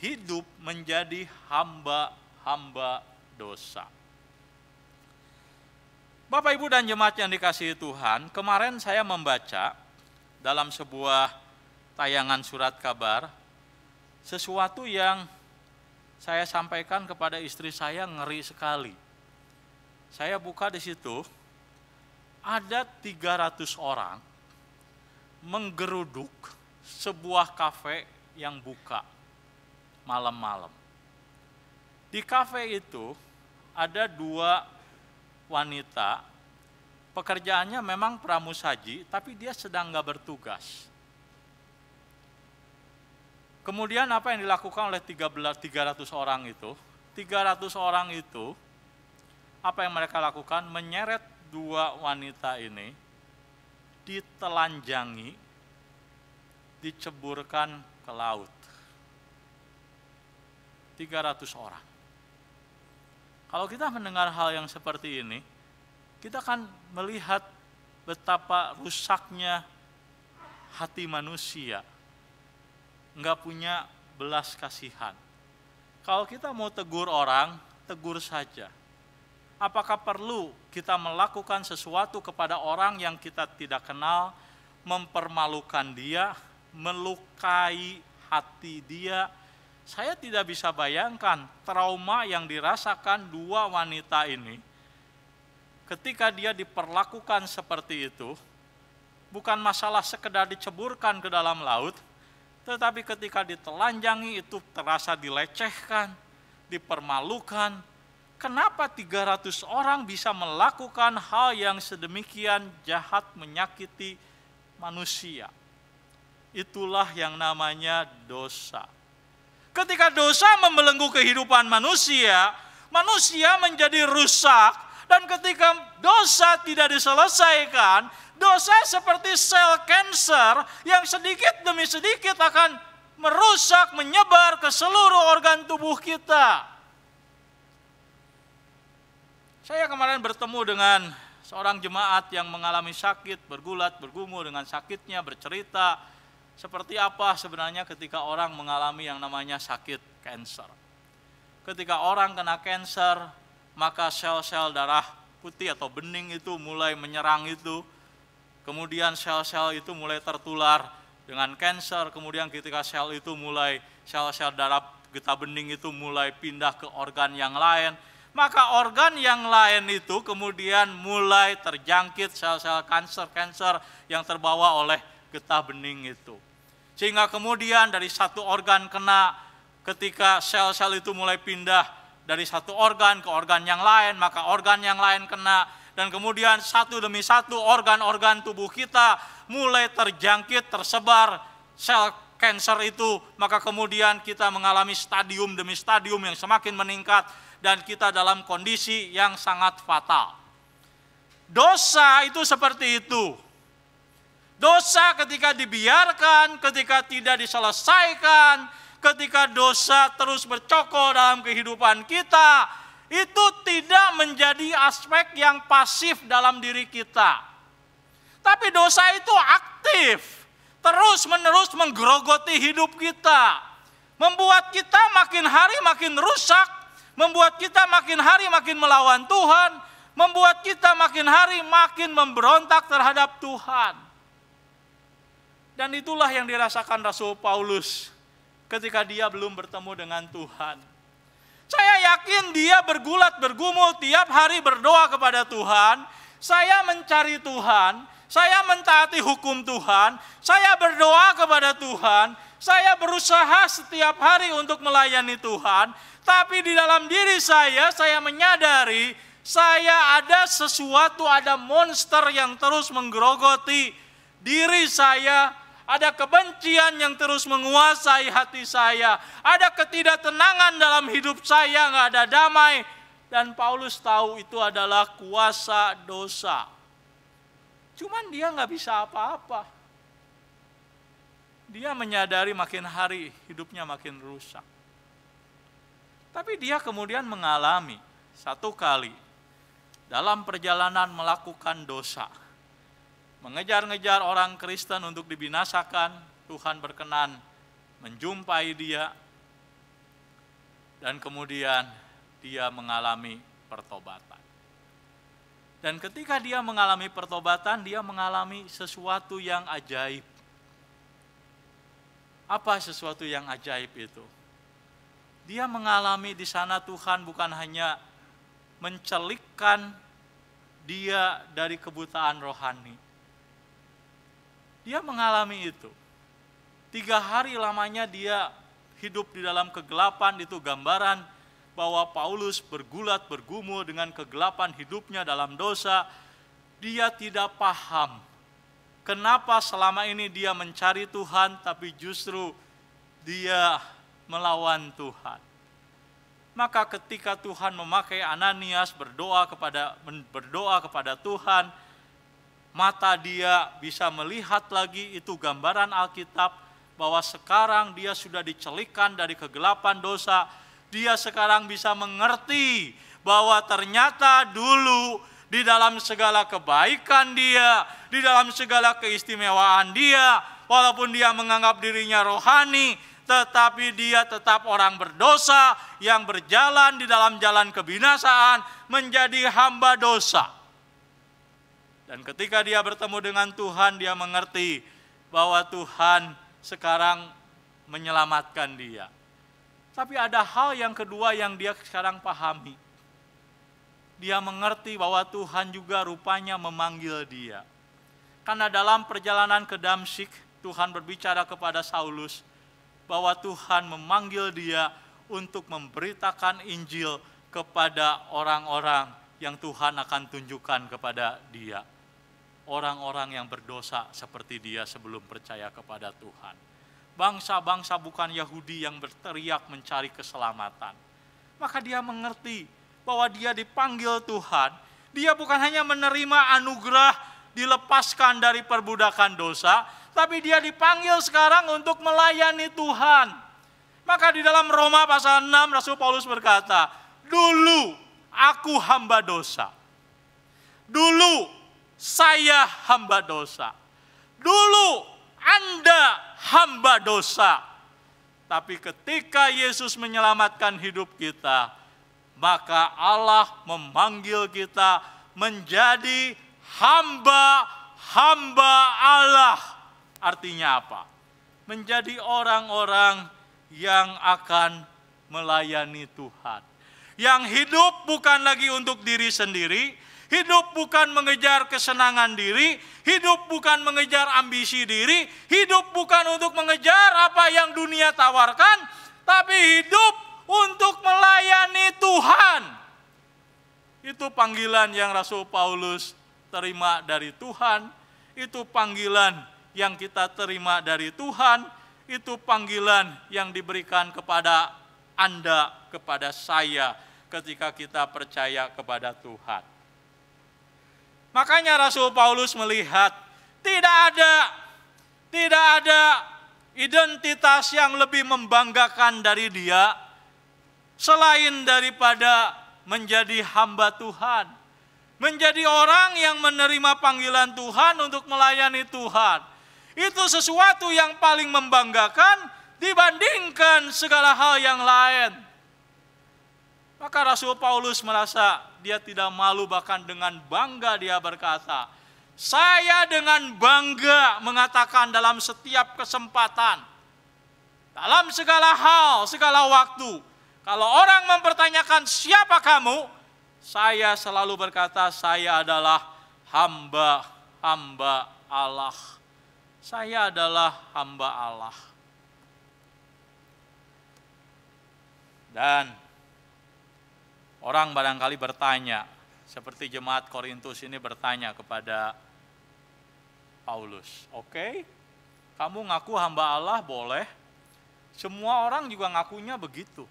hidup menjadi hamba-hamba dosa. Bapak, Ibu, dan jemaat yang dikasihi Tuhan, kemarin saya membaca dalam sebuah tayangan surat kabar sesuatu yang saya sampaikan kepada istri saya ngeri sekali. Saya buka di situ, ada 300 orang menggeruduk sebuah kafe yang buka malam-malam. Di kafe itu ada 2 wanita, pekerjaannya memang pramusaji, tapi dia sedang nggak bertugas. Kemudian apa yang dilakukan oleh 300 orang itu? 300 orang itu, apa yang mereka lakukan? Menyeret 2 wanita ini, ditelanjangi, diceburkan ke laut. 300 orang. Kalau kita mendengar hal yang seperti ini, kita kan melihat betapa rusaknya hati manusia. Enggak punya belas kasihan. Kalau kita mau tegur orang, tegur saja. Apakah perlu kita melakukan sesuatu kepada orang yang kita tidak kenal, mempermalukan dia, melukai hati dia? Saya tidak bisa bayangkan trauma yang dirasakan 2 wanita ini ketika dia diperlakukan seperti itu. Bukan masalah sekedar diceburkan ke dalam laut, tetapi ketika ditelanjangi itu terasa dilecehkan, dipermalukan. Kenapa 300 orang bisa melakukan hal yang sedemikian jahat, menyakiti manusia? Itulah yang namanya dosa. Ketika dosa membelenggu kehidupan manusia, manusia menjadi rusak. Dan ketika dosa tidak diselesaikan, dosa seperti sel kanker yang sedikit demi sedikit akan merusak, menyebar ke seluruh organ tubuh kita. Saya kemarin bertemu dengan seorang jemaat yang mengalami sakit, bergulat, bergumul dengan sakitnya, bercerita seperti apa sebenarnya ketika orang mengalami yang namanya sakit kanker. Ketika orang kena kanker, maka sel-sel darah putih atau bening itu mulai menyerang itu. Kemudian sel-sel itu mulai tertular dengan kanker. Kemudian ketika sel darah getah bening itu mulai pindah ke organ yang lain. Maka organ yang lain itu kemudian mulai terjangkit sel-sel kanker yang terbawa oleh getah bening itu. Sehingga kemudian dari satu organ kena, ketika sel-sel itu mulai pindah dari satu organ ke organ yang lain, maka organ yang lain kena. Dan kemudian satu demi satu organ-organ tubuh kita mulai terjangkit, tersebar sel kanker itu. Maka kemudian kita mengalami stadium demi stadium yang semakin meningkat. Dan kita dalam kondisi yang sangat fatal. Dosa itu seperti itu. Dosa ketika dibiarkan, ketika tidak diselesaikan, ketika dosa terus bercokol dalam kehidupan kita, itu tidak menjadi aspek yang pasif dalam diri kita. Tapi dosa itu aktif, terus-menerus menggerogoti hidup kita. Membuat kita makin hari makin rusak, membuat kita makin hari makin melawan Tuhan, membuat kita makin hari makin memberontak terhadap Tuhan. Dan itulah yang dirasakan Rasul Paulus ketika dia belum bertemu dengan Tuhan. Saya yakin dia bergulat bergumul tiap hari berdoa kepada Tuhan. Saya mencari Tuhan, saya mentaati hukum Tuhan, saya berdoa kepada Tuhan, saya berusaha setiap hari untuk melayani Tuhan. Tapi di dalam diri saya menyadari saya ada sesuatu, ada monster yang terus menggerogoti diri saya. Ada kebencian yang terus menguasai hati saya. Ada ketidaktenangan dalam hidup saya, nggak ada damai. Dan Paulus tahu itu adalah kuasa dosa. Cuman dia nggak bisa apa-apa. Dia menyadari makin hari hidupnya makin rusak. Tapi dia kemudian mengalami satu kali dalam perjalanan melakukan dosa. Mengejar-ngejar orang Kristen untuk dibinasakan, Tuhan berkenan menjumpai dia. Dan kemudian dia mengalami pertobatan. Dan ketika dia mengalami pertobatan, dia mengalami sesuatu yang ajaib. Apa sesuatu yang ajaib itu? Dia mengalami di sana Tuhan bukan hanya mencelikkan dia dari kebutaan rohani. Dia mengalami itu. 3 hari lamanya dia hidup di dalam kegelapan, itu gambaran bahwa Paulus bergulat bergumul dengan kegelapan hidupnya dalam dosa. Dia tidak paham kenapa selama ini dia mencari Tuhan, tapi justru dia melawan Tuhan. Maka ketika Tuhan memakai Ananias berdoa kepada Tuhan, mata dia bisa melihat lagi, itu gambaran Alkitab bahwa sekarang dia sudah dicelikkan dari kegelapan dosa. Dia sekarang bisa mengerti bahwa ternyata dulu di dalam segala kebaikan dia, di dalam segala keistimewaan dia, walaupun dia menganggap dirinya rohani, tetapi dia tetap orang berdosa yang berjalan di dalam jalan kebinasaan, menjadi hamba dosa. Dan ketika dia bertemu dengan Tuhan, dia mengerti bahwa Tuhan sekarang menyelamatkan dia. Tapi ada hal yang kedua yang dia sekarang pahami. Dia mengerti bahwa Tuhan juga rupanya memanggil dia. Karena dalam perjalanan ke Damsyik, Tuhan berbicara kepada Saulus bahwa Tuhan memanggil dia untuk memberitakan Injil kepada orang-orang yang Tuhan akan tunjukkan kepada dia. Orang-orang yang berdosa seperti dia sebelum percaya kepada Tuhan. Bangsa-bangsa bukan Yahudi yang berteriak mencari keselamatan. Maka dia mengerti bahwa dia dipanggil Tuhan. Dia bukan hanya menerima anugerah dilepaskan dari perbudakan dosa, tapi dia dipanggil sekarang untuk melayani Tuhan. Maka di dalam Roma pasal 6 Rasul Paulus berkata, dulu aku hamba dosa. Dulu saya hamba dosa. Dulu Anda hamba dosa. Tapi ketika Yesus menyelamatkan hidup kita, maka Allah memanggil kita menjadi hamba-hamba Allah. Artinya apa? Menjadi orang-orang yang akan melayani Tuhan. Yang hidup bukan lagi untuk diri sendiri, hidup bukan mengejar kesenangan diri, hidup bukan mengejar ambisi diri, hidup bukan untuk mengejar apa yang dunia tawarkan, tapi hidup untuk melayani Tuhan. Itu panggilan yang Rasul Paulus terima dari Tuhan, itu panggilan yang kita terima dari Tuhan, itu panggilan yang diberikan kepada Anda, kepada saya ketika kita percaya kepada Tuhan. Makanya Rasul Paulus melihat tidak ada identitas yang lebih membanggakan dari dia selain daripada menjadi hamba Tuhan. Menjadi orang yang menerima panggilan Tuhan untuk melayani Tuhan. Itu sesuatu yang paling membanggakan dibandingkan segala hal yang lain. Maka Rasul Paulus merasa dia tidak malu, bahkan dengan bangga dia berkata, saya dengan bangga mengatakan dalam setiap kesempatan, dalam segala hal, segala waktu, Kalau orang mempertanyakan siapa kamu, saya selalu berkata saya adalah hamba Allah. Saya adalah hamba Allah. Dan orang barangkali bertanya, seperti jemaat Korintus ini bertanya kepada Paulus, oke, kamu ngaku hamba Allah boleh, semua orang juga ngakunya begitu,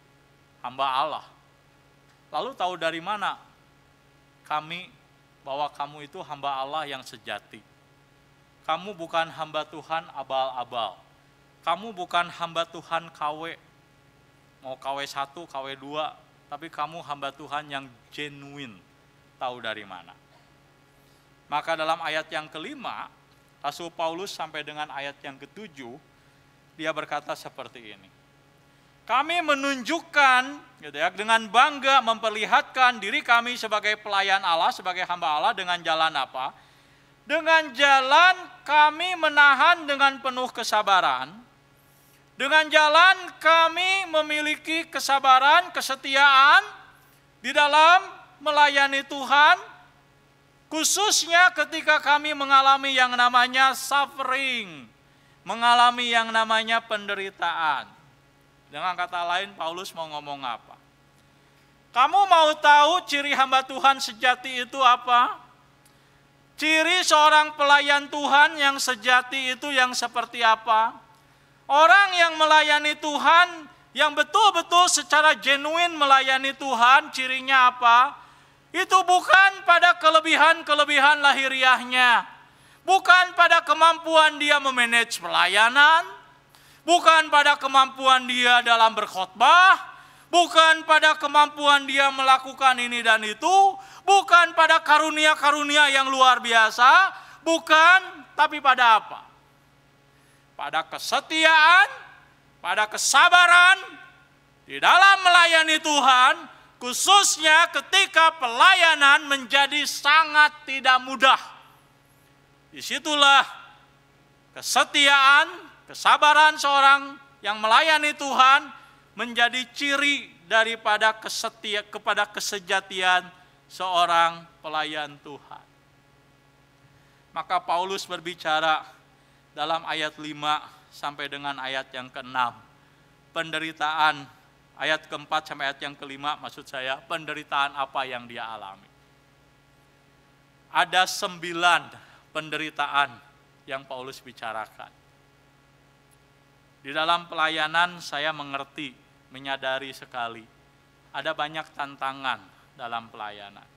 hamba Allah. Lalu tahu dari mana kami bahwa kamu itu hamba Allah yang sejati? Kamu bukan hamba Tuhan abal-abal, kamu bukan hamba Tuhan KW, mau KW 1, KW 2, tapi kamu hamba Tuhan yang genuine. Tahu dari mana? Maka dalam ayat yang kelima, Rasul Paulus sampai dengan ayat yang ketujuh, dia berkata seperti ini. Kami menunjukkan gitu ya, dengan bangga memperlihatkan diri kami sebagai pelayan Allah, sebagai hamba Allah dengan jalan apa? Dengan jalan kami menahan dengan penuh kesabaran. Dengan jalan kami memiliki kesabaran, kesetiaan di dalam melayani Tuhan, khususnya ketika kami mengalami yang namanya suffering, mengalami yang namanya penderitaan. Dengan kata lain, Paulus mau ngomong apa? Kamu mau tahu ciri hamba Tuhan sejati itu apa? Ciri seorang pelayan Tuhan yang sejati itu yang seperti apa? Orang yang melayani Tuhan, yang betul-betul secara genuine melayani Tuhan, cirinya apa? Itu bukan pada kelebihan-kelebihan lahiriahnya, bukan pada kemampuan dia memanage pelayanan, bukan pada kemampuan dia dalam berkhotbah, bukan pada kemampuan dia melakukan ini dan itu, bukan pada karunia-karunia yang luar biasa, bukan, tapi pada apa? Pada kesetiaan, pada kesabaran di dalam melayani Tuhan, khususnya ketika pelayanan menjadi sangat tidak mudah. Disitulah kesetiaan, kesabaran seorang yang melayani Tuhan menjadi ciri daripada kepada kesejatian seorang pelayan Tuhan. Maka Paulus berbicara dalam ayat 5 sampai dengan ayat yang ke-6. Penderitaan, ayat ke-4 sampai ayat yang ke-5, maksud saya penderitaan apa yang dia alami. Ada 9 penderitaan yang Paulus bicarakan. Di dalam pelayanan saya mengerti, menyadari sekali, ada banyak tantangan dalam pelayanan.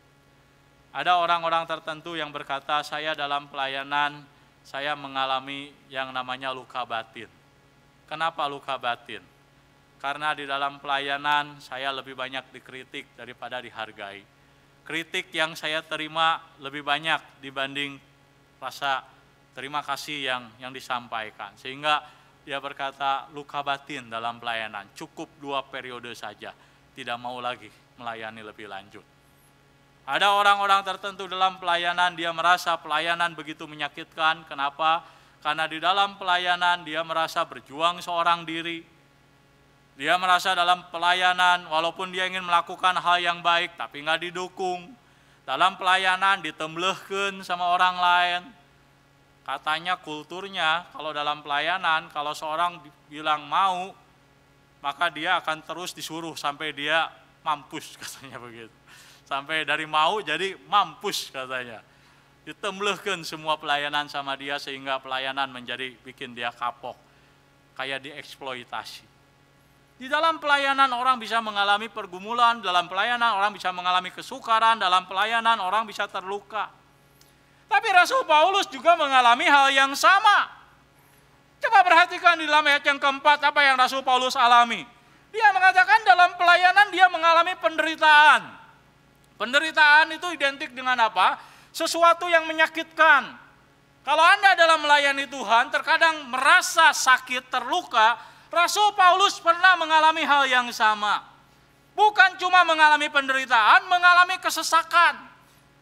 Ada orang-orang tertentu yang berkata, saya dalam pelayanan, saya mengalami yang namanya luka batin. Kenapa luka batin? Karena di dalam pelayanan saya lebih banyak dikritik daripada dihargai. Kritik yang saya terima lebih banyak dibanding rasa terima kasih yang disampaikan. Sehingga dia berkata luka batin dalam pelayanan, cukup 2 periode saja, tidak mau lagi melayani lebih lanjut. Ada orang-orang tertentu dalam pelayanan, dia merasa pelayanan begitu menyakitkan. Kenapa? Karena di dalam pelayanan dia merasa berjuang seorang diri. Dia merasa dalam pelayanan walaupun dia ingin melakukan hal yang baik tapi nggak didukung. Dalam pelayanan ditembelehkeun sama orang lain. Katanya kulturnya kalau dalam pelayanan kalau seorang bilang mau, maka dia akan terus disuruh sampai dia mampus, katanya begitu. Sampai dari mau jadi mampus, katanya. Ditembelehkeun semua pelayanan sama dia sehingga pelayanan menjadi bikin dia kapok. Kayak dieksploitasi. Di dalam pelayanan orang bisa mengalami pergumulan, dalam pelayanan orang bisa mengalami kesukaran, dalam pelayanan orang bisa terluka. Tapi Rasul Paulus juga mengalami hal yang sama. Coba perhatikan di dalam ayat yang keempat apa yang Rasul Paulus alami. Dia mengatakan dalam pelayanan dia mengalami penderitaan. Penderitaan itu identik dengan apa? Sesuatu yang menyakitkan. Kalau Anda dalam melayani Tuhan terkadang merasa sakit, terluka, Rasul Paulus pernah mengalami hal yang sama. Bukan cuma mengalami penderitaan, mengalami kesesakan.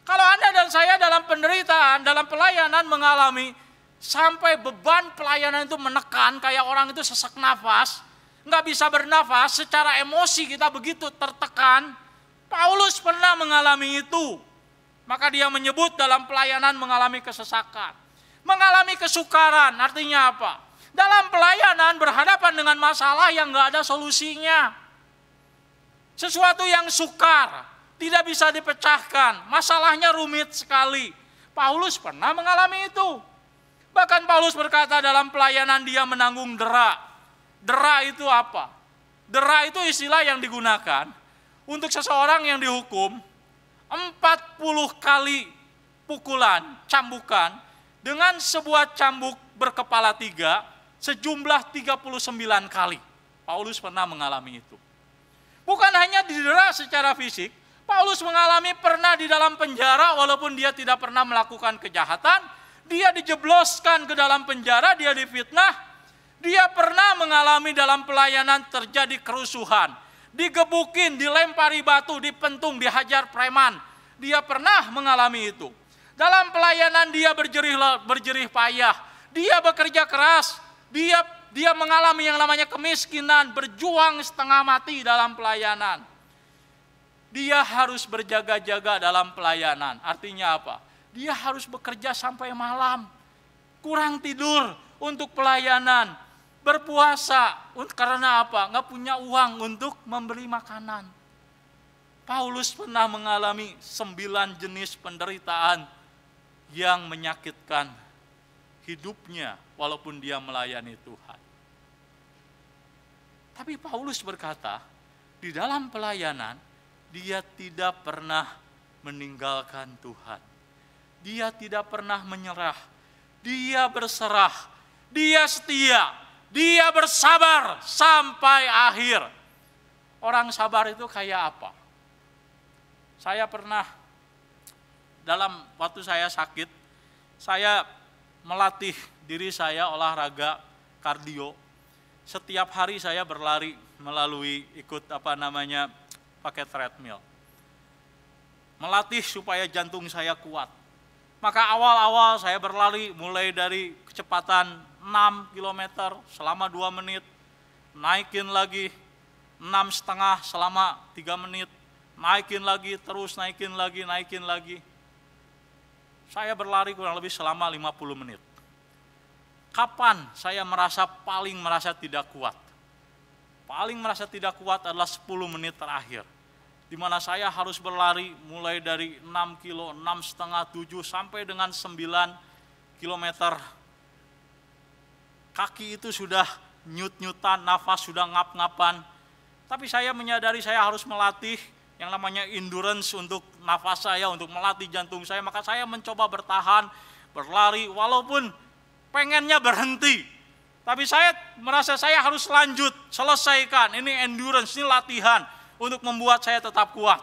Kalau Anda dan saya dalam penderitaan, dalam pelayanan mengalami sampai beban pelayanan itu menekan, kayak orang itu sesak nafas, nggak bisa bernafas, secara emosi kita begitu tertekan. Paulus pernah mengalami itu. Maka dia menyebut dalam pelayanan mengalami kesesakan. Mengalami kesukaran, artinya apa? Dalam pelayanan berhadapan dengan masalah yang nggak ada solusinya. Sesuatu yang sukar, tidak bisa dipecahkan, masalahnya rumit sekali. Paulus pernah mengalami itu. Bahkan Paulus berkata dalam pelayanan dia menanggung dera. Dera itu apa? Dera itu istilah yang digunakan untuk seseorang yang dihukum 40 kali pukulan, cambukan, dengan sebuah cambuk berkepala 3, sejumlah 39 kali. Paulus pernah mengalami itu. Bukan hanya didera secara fisik, Paulus mengalami pernah di dalam penjara walaupun dia tidak pernah melakukan kejahatan, dia dijebloskan ke dalam penjara, dia difitnah. Dia pernah mengalami dalam pelayanan terjadi kerusuhan, digebukin, dilempari batu, dipentung, dihajar preman. Dia pernah mengalami itu. Dalam pelayanan dia berjerih payah, dia bekerja keras, dia mengalami yang namanya kemiskinan, berjuang setengah mati dalam pelayanan. Dia harus berjaga-jaga dalam pelayanan. Artinya apa? Dia harus bekerja sampai malam, kurang tidur untuk pelayanan, berpuasa karena apa? Nggak punya uang untuk membeli makanan. Paulus pernah mengalami 9 jenis penderitaan yang menyakitkan hidupnya walaupun dia melayani Tuhan. Tapi Paulus berkata, di dalam pelayanan dia tidak pernah meninggalkan Tuhan. Dia tidak pernah menyerah. Dia berserah. Dia setia. Dia bersabar sampai akhir. Orang sabar itu kayak apa? Saya pernah, dalam waktu saya sakit, saya melatih diri saya olahraga kardio. Setiap hari saya berlari melalui pakai treadmill. Melatih supaya jantung saya kuat. Maka awal-awal saya berlari mulai dari kecepatan 6 km selama 2 menit, naikin lagi 6,5 selama 3 menit, naikin lagi, terus naikin lagi. Saya berlari kurang lebih selama 50 menit. Kapan saya paling merasa tidak kuat? Paling merasa tidak kuat adalah 10 menit terakhir, di mana saya harus berlari mulai dari 6 kilo, 6,5, 7 sampai dengan 9 kilometer. Kaki itu sudah nyut-nyutan, nafas sudah ngap-ngapan. Tapi saya menyadari saya harus melatih yang namanya endurance untuk nafas saya, untuk melatih jantung saya. Maka saya mencoba bertahan, berlari, walaupun pengennya berhenti. Tapi saya merasa saya harus lanjut, selesaikan. Ini endurance, ini latihan untuk membuat saya tetap kuat.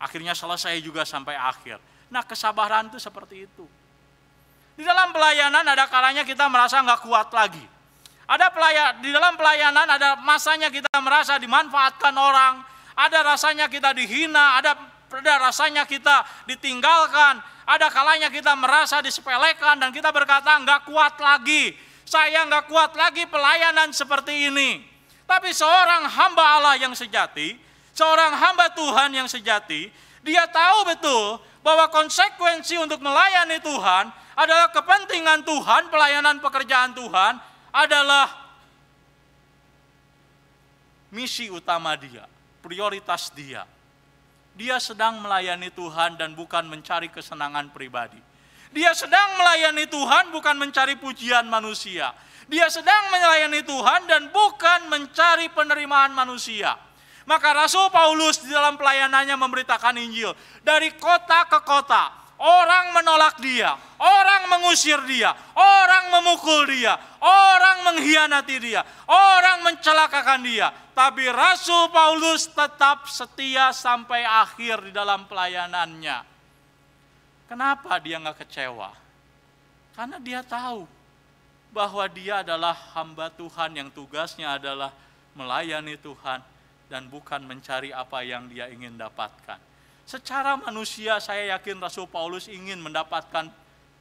Akhirnya selesai juga sampai akhir. Nah, kesabaran itu seperti itu. Di dalam pelayanan ada kalanya kita merasa nggak kuat lagi. Di dalam pelayanan ada masanya kita merasa dimanfaatkan orang, ada rasanya kita dihina, ada rasanya kita ditinggalkan, ada kalanya kita merasa disepelekan dan kita berkata nggak kuat lagi. Saya nggak kuat lagi pelayanan seperti ini. Tapi seorang hamba Allah yang sejati, seorang hamba Tuhan yang sejati, dia tahu betul bahwa konsekuensi untuk melayani Tuhan adalah kepentingan Tuhan, pelayanan pekerjaan Tuhan adalah misi utama dia, prioritas dia. Dia sedang melayani Tuhan dan bukan mencari kesenangan pribadi. Dia sedang melayani Tuhan bukan mencari pujian manusia. Dia sedang melayani Tuhan dan bukan mencari penerimaan manusia. Maka Rasul Paulus di dalam pelayanannya memberitakan Injil. Dari kota ke kota, orang menolak dia, orang mengusir dia, orang memukul dia, orang mengkhianati dia, orang mencelakakan dia. Tapi Rasul Paulus tetap setia sampai akhir di dalam pelayanannya. Kenapa dia nggak kecewa? Karena dia tahu bahwa dia adalah hamba Tuhan yang tugasnya adalah melayani Tuhan dan bukan mencari apa yang dia ingin dapatkan. Secara manusia saya yakin Rasul Paulus ingin mendapatkan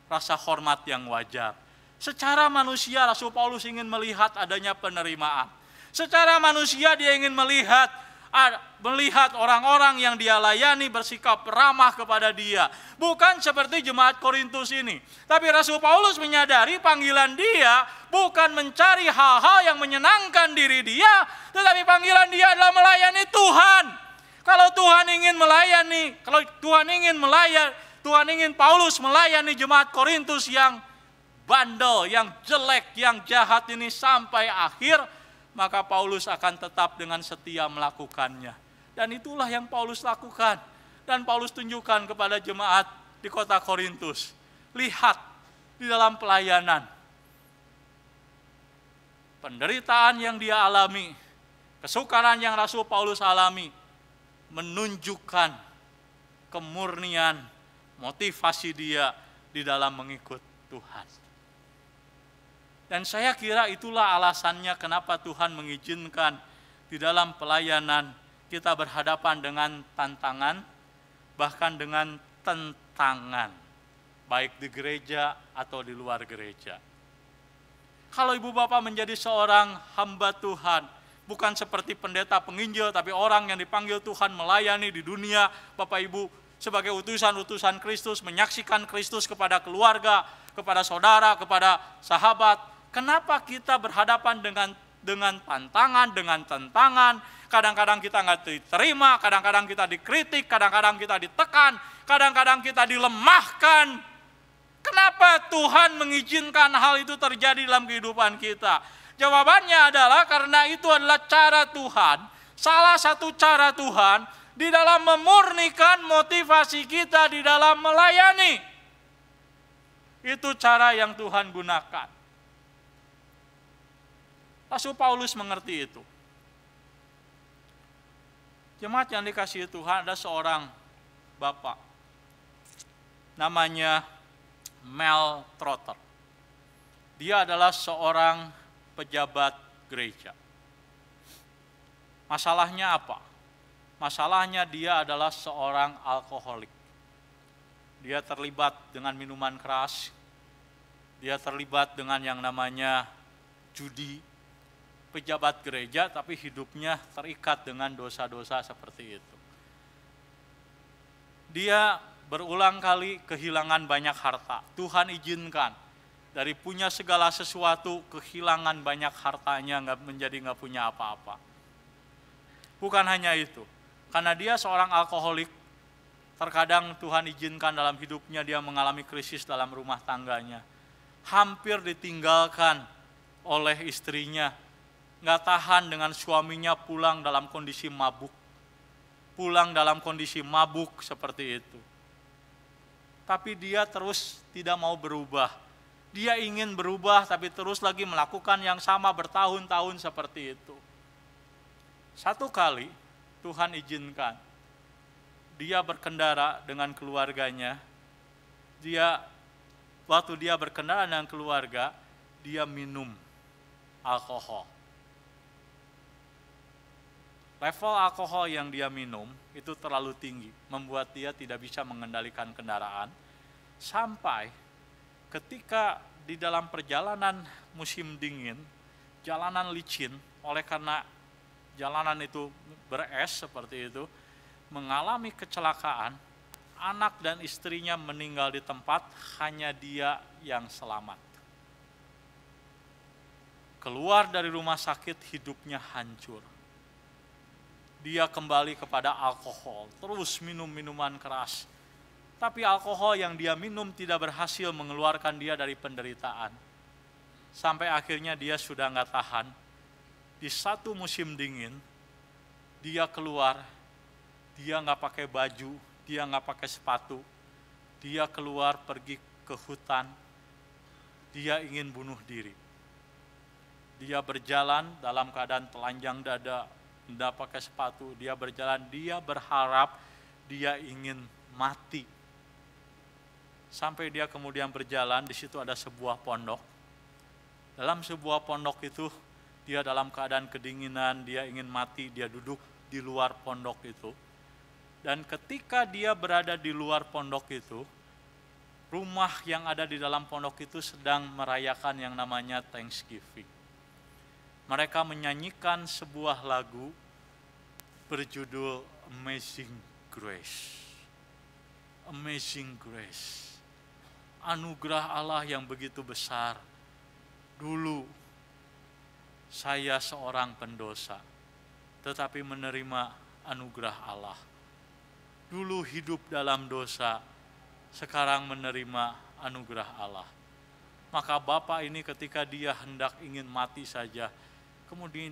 rasa hormat yang wajar. Secara manusia Rasul Paulus ingin melihat adanya penerimaan. Secara manusia dia ingin melihat orang-orang yang dia layani bersikap ramah kepada dia. Bukan seperti jemaat Korintus ini. Tapi Rasul Paulus menyadari panggilan dia bukan mencari hal-hal yang menyenangkan diri dia, tetapi panggilan dia adalah melayani Tuhan. Kalau Tuhan ingin Paulus melayani jemaat Korintus yang bandel, yang jelek, yang jahat ini sampai akhir, maka Paulus akan tetap dengan setia melakukannya. Dan itulah yang Paulus lakukan. Dan Paulus tunjukkan kepada jemaat di kota Korintus. Lihat di dalam pelayanan, penderitaan yang dia alami, kesukaran yang Rasul Paulus alami, menunjukkan kemurnian, motivasi dia di dalam mengikut Tuhan. Dan saya kira itulah alasannya kenapa Tuhan mengizinkan di dalam pelayanan kita berhadapan dengan tantangan, bahkan dengan tentangan, baik di gereja atau di luar gereja. Kalau ibu bapak menjadi seorang hamba Tuhan, bukan seperti pendeta penginjil, tapi orang yang dipanggil Tuhan melayani di dunia, Bapak Ibu, sebagai utusan-utusan Kristus, menyaksikan Kristus kepada keluarga, kepada saudara, kepada sahabat. Kenapa kita berhadapan dengan tantangan, dengan tentangan? Kadang-kadang kita nggak diterima, kadang-kadang kita dikritik, kadang-kadang kita ditekan, kadang-kadang kita dilemahkan. Kenapa Tuhan mengizinkan hal itu terjadi dalam kehidupan kita? Jawabannya adalah karena itu adalah cara Tuhan, salah satu cara Tuhan di dalam memurnikan motivasi kita di dalam melayani. Itu cara yang Tuhan gunakan. Rasul Paulus mengerti itu. Jemaat yang dikasihi Tuhan, ada seorang bapak, namanya Mel Trotter. Dia adalah seorang pejabat gereja. Masalahnya apa? Masalahnya dia adalah seorang alkoholik. Dia terlibat dengan minuman keras. Dia terlibat dengan yang namanya judi. Pejabat gereja tapi hidupnya terikat dengan dosa-dosa seperti itu. Dia berulang kali kehilangan banyak harta. Tuhan izinkan. Dari punya segala sesuatu, kehilangan banyak hartanya, nggak punya apa-apa. Bukan hanya itu, karena dia seorang alkoholik, terkadang Tuhan izinkan dalam hidupnya dia mengalami krisis dalam rumah tangganya. Hampir ditinggalkan oleh istrinya, nggak tahan dengan suaminya pulang dalam kondisi mabuk. Pulang dalam kondisi mabuk seperti itu. Tapi dia terus tidak mau berubah. Dia ingin berubah tapi terus lagi melakukan yang sama bertahun-tahun seperti itu. Satu kali Tuhan izinkan dia berkendara dengan keluarganya. Waktu dia berkendara dengan keluarga, dia minum alkohol. Level alkohol yang dia minum itu terlalu tinggi, membuat dia tidak bisa mengendalikan kendaraan. Sampai ketika di dalam perjalanan musim dingin, jalanan licin, oleh karena jalanan itu beres seperti itu, mengalami kecelakaan, anak dan istrinya meninggal di tempat, hanya dia yang selamat. Keluar dari rumah sakit, hidupnya hancur. Dia kembali kepada alkohol, terus minum minuman keras. Tapi alkohol yang dia minum tidak berhasil mengeluarkan dia dari penderitaan. Sampai akhirnya dia sudah nggak tahan. Di satu musim dingin, dia keluar, dia nggak pakai baju, dia nggak pakai sepatu. Dia keluar pergi ke hutan, dia ingin bunuh diri. Dia berjalan dalam keadaan telanjang dada, tidak pakai sepatu, dia berjalan, dia berharap dia ingin mati. Sampai dia kemudian berjalan, di situ ada sebuah pondok. Dalam sebuah pondok itu, dia dalam keadaan kedinginan, dia ingin mati, dia duduk di luar pondok itu. Dan ketika dia berada di luar pondok itu, rumah yang ada di dalam pondok itu sedang merayakan yang namanya Thanksgiving. mereka menyanyikan sebuah lagu berjudul Amazing Grace. Amazing Grace. Anugerah Allah yang begitu besar. Dulu saya seorang pendosa, tetapi menerima anugerah Allah. Dulu hidup dalam dosa, sekarang menerima anugerah Allah. Maka Bapak ini ketika dia hendak ingin mati saja, kemudian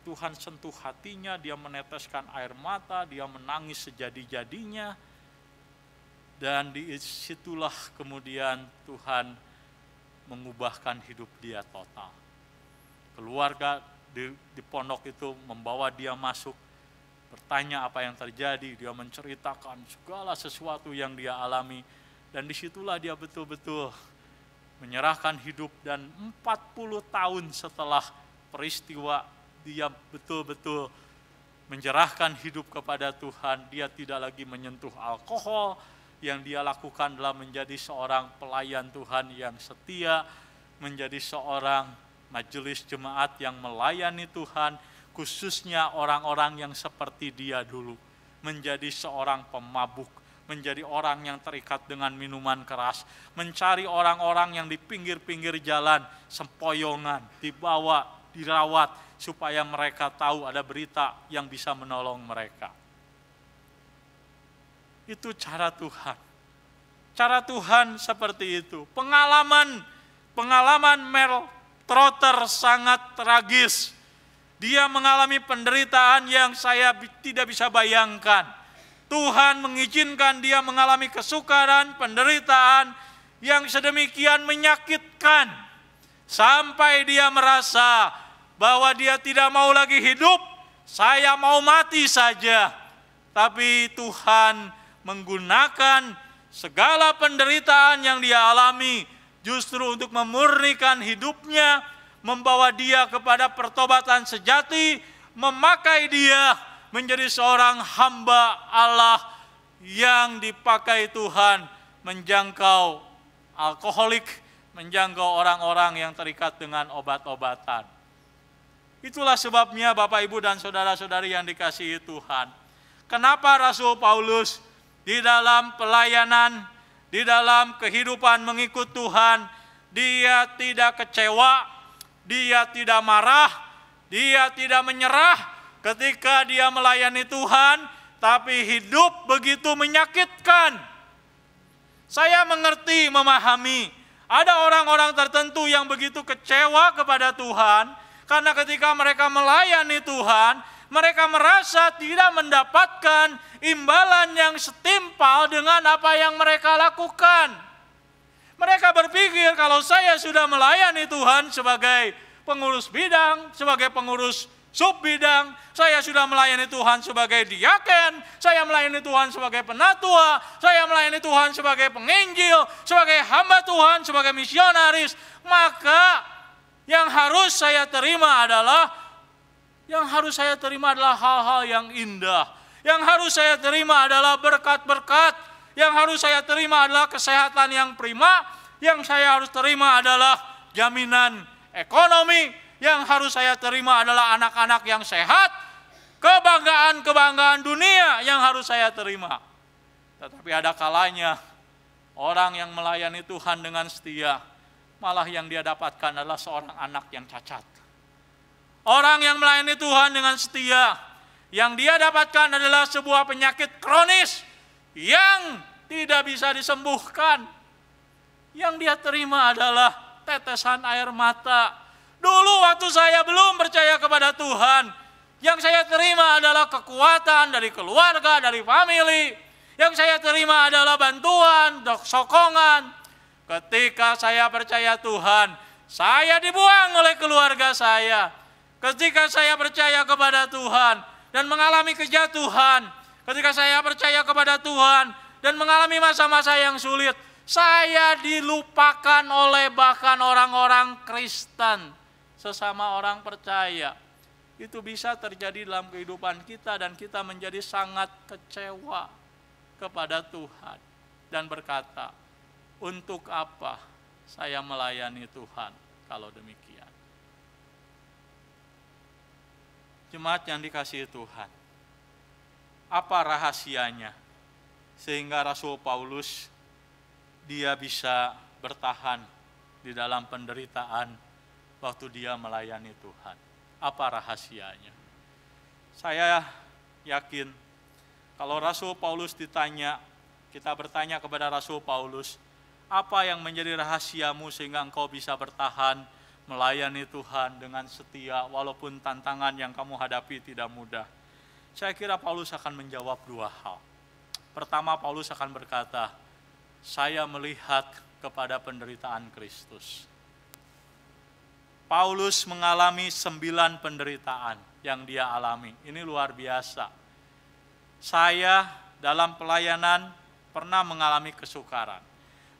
Tuhan sentuh hatinya, dia meneteskan air mata, dia menangis sejadi-jadinya, dan disitulah kemudian Tuhan mengubahkan hidup dia total. Keluarga di pondok itu membawa dia masuk, bertanya apa yang terjadi, dia menceritakan segala sesuatu yang dia alami, dan disitulah dia betul-betul menyerahkan hidup. Dan 40 tahun setelah peristiwa, dia betul-betul menyerahkan hidup kepada Tuhan. Dia tidak lagi menyentuh alkohol. Yang dia lakukan adalah menjadi seorang pelayan Tuhan yang setia, menjadi seorang majelis jemaat yang melayani Tuhan, khususnya orang-orang yang seperti dia dulu. Menjadi seorang pemabuk, menjadi orang yang terikat dengan minuman keras, mencari orang-orang yang di pinggir-pinggir jalan, sempoyongan, dibawa, dirawat, supaya mereka tahu ada berita yang bisa menolong mereka. Itu cara Tuhan. Cara Tuhan seperti itu. Pengalaman Merle Trotter sangat tragis. Dia mengalami penderitaan yang saya tidak bisa bayangkan. Tuhan mengizinkan dia mengalami kesukaran, penderitaan yang sedemikian menyakitkan. Sampai dia merasa bahwa dia tidak mau lagi hidup, saya mau mati saja. Tapi Tuhan menggunakan segala penderitaan yang dia alami justru untuk memurnikan hidupnya, membawa dia kepada pertobatan sejati, memakai dia menjadi seorang hamba Allah yang dipakai Tuhan menjangkau alkoholik, menjangkau orang-orang yang terikat dengan obat-obatan. Itulah sebabnya Bapak, Ibu, dan saudara-saudari yang dikasihi Tuhan. Kenapa Rasul Paulus di dalam pelayanan, di dalam kehidupan mengikut Tuhan, dia tidak kecewa, dia tidak marah, dia tidak menyerah ketika dia melayani Tuhan, tapi hidup begitu menyakitkan. Saya mengerti, memahami, ada orang-orang tertentu yang begitu kecewa kepada Tuhan, karena ketika mereka melayani Tuhan, mereka merasa tidak mendapatkan imbalan yang setimpal dengan apa yang mereka lakukan. Mereka berpikir kalau saya sudah melayani Tuhan sebagai pengurus bidang, sebagai pengurus subbidang, saya sudah melayani Tuhan sebagai diaken, saya melayani Tuhan sebagai penatua, saya melayani Tuhan sebagai penginjil, sebagai hamba Tuhan, sebagai misionaris, maka yang harus saya terima adalah hal-hal yang indah. Yang harus saya terima adalah berkat-berkat. Yang harus saya terima adalah kesehatan yang prima. Yang saya harus terima adalah jaminan ekonomi. Yang harus saya terima adalah anak-anak yang sehat. Kebanggaan-kebanggaan dunia yang harus saya terima. Tetapi ada kalanya orang yang melayani Tuhan dengan setia, malah yang dia dapatkan adalah seorang anak yang cacat. Orang yang melayani Tuhan dengan setia, yang dia dapatkan adalah sebuah penyakit kronis yang tidak bisa disembuhkan. Yang dia terima adalah tetesan air mata. Dulu waktu saya belum percaya kepada Tuhan, yang saya terima adalah kekuatan dari keluarga, dari famili. Yang saya terima adalah bantuan, sokongan. Ketika saya percaya Tuhan, saya dibuang oleh keluarga saya. Ketika saya percaya kepada Tuhan dan mengalami kejatuhan, ketika saya percaya kepada Tuhan dan mengalami masa-masa yang sulit, saya dilupakan oleh bahkan orang-orang Kristen, sesama orang percaya. Itu bisa terjadi dalam kehidupan kita dan kita menjadi sangat kecewa kepada Tuhan dan berkata, untuk apa saya melayani Tuhan kalau demikian? Jemaat yang dikasihi Tuhan, apa rahasianya sehingga Rasul Paulus dia bisa bertahan di dalam penderitaan waktu dia melayani Tuhan? Apa rahasianya? Saya yakin kalau Rasul Paulus ditanya, kita bertanya kepada Rasul Paulus, apa yang menjadi rahasiamu sehingga engkau bisa bertahan melayani Tuhan dengan setia walaupun tantangan yang kamu hadapi tidak mudah? Saya kira Paulus akan menjawab dua hal. Pertama, Paulus akan berkata, saya melihat kepada penderitaan Kristus. Paulus mengalami 9 penderitaan yang dia alami. Ini luar biasa. Saya dalam pelayanan pernah mengalami kesukaran.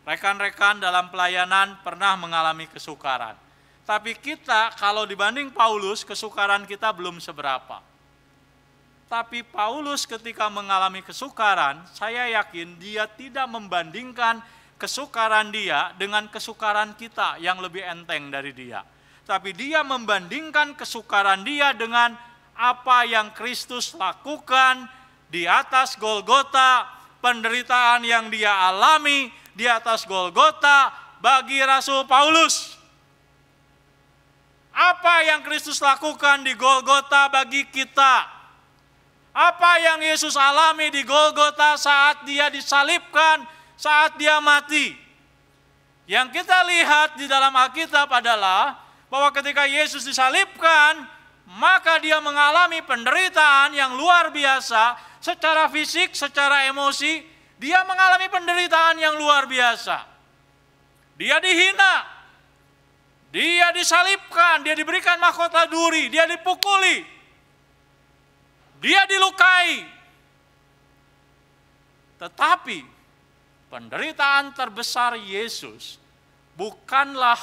Rekan-rekan dalam pelayanan pernah mengalami kesukaran. Tapi kita kalau dibanding Paulus, kesukaran kita belum seberapa. Tapi Paulus ketika mengalami kesukaran, saya yakin dia tidak membandingkan kesukaran dia dengan kesukaran kita yang lebih enteng dari dia. Tapi dia membandingkan kesukaran dia dengan apa yang Kristus lakukan di atas Golgota, penderitaan yang dia alami di atas Golgota bagi Rasul Paulus. Apa yang Kristus lakukan di Golgota bagi kita? Apa yang Yesus alami di Golgota saat dia disalibkan, saat dia mati? Yang kita lihat di dalam Alkitab adalah bahwa ketika Yesus disalibkan, maka dia mengalami penderitaan yang luar biasa secara fisik, secara emosi. Dia mengalami penderitaan yang luar biasa. Dia dihina, dia disalibkan, dia diberikan mahkota duri, dia dipukuli, dia dilukai. Tetapi penderitaan terbesar Yesus bukanlah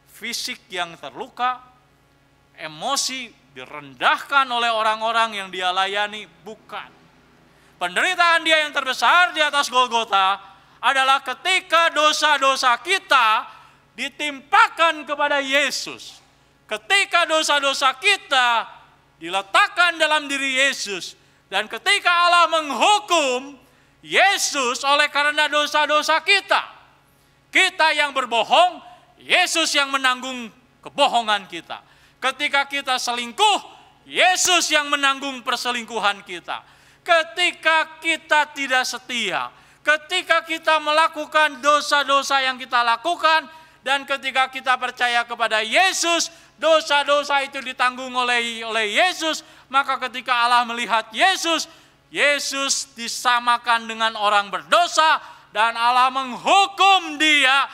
fisik yang terluka, emosi direndahkan oleh orang-orang yang dia layani, bukan. Penderitaan dia yang terbesar di atas Golgota adalah ketika dosa-dosa kita ditimpakan kepada Yesus. Ketika dosa-dosa kita diletakkan dalam diri Yesus. Dan ketika Allah menghukum Yesus oleh karena dosa-dosa kita. Kita yang berbohong, Yesus yang menanggung kebohongan kita. Ketika kita selingkuh, Yesus yang menanggung perselingkuhan kita. Ketika kita tidak setia, ketika kita melakukan dosa-dosa yang kita lakukan, dan ketika kita percaya kepada Yesus, dosa-dosa itu ditanggung oleh Yesus, maka ketika Allah melihat Yesus, Yesus disamakan dengan orang berdosa, dan Allah menghukum dia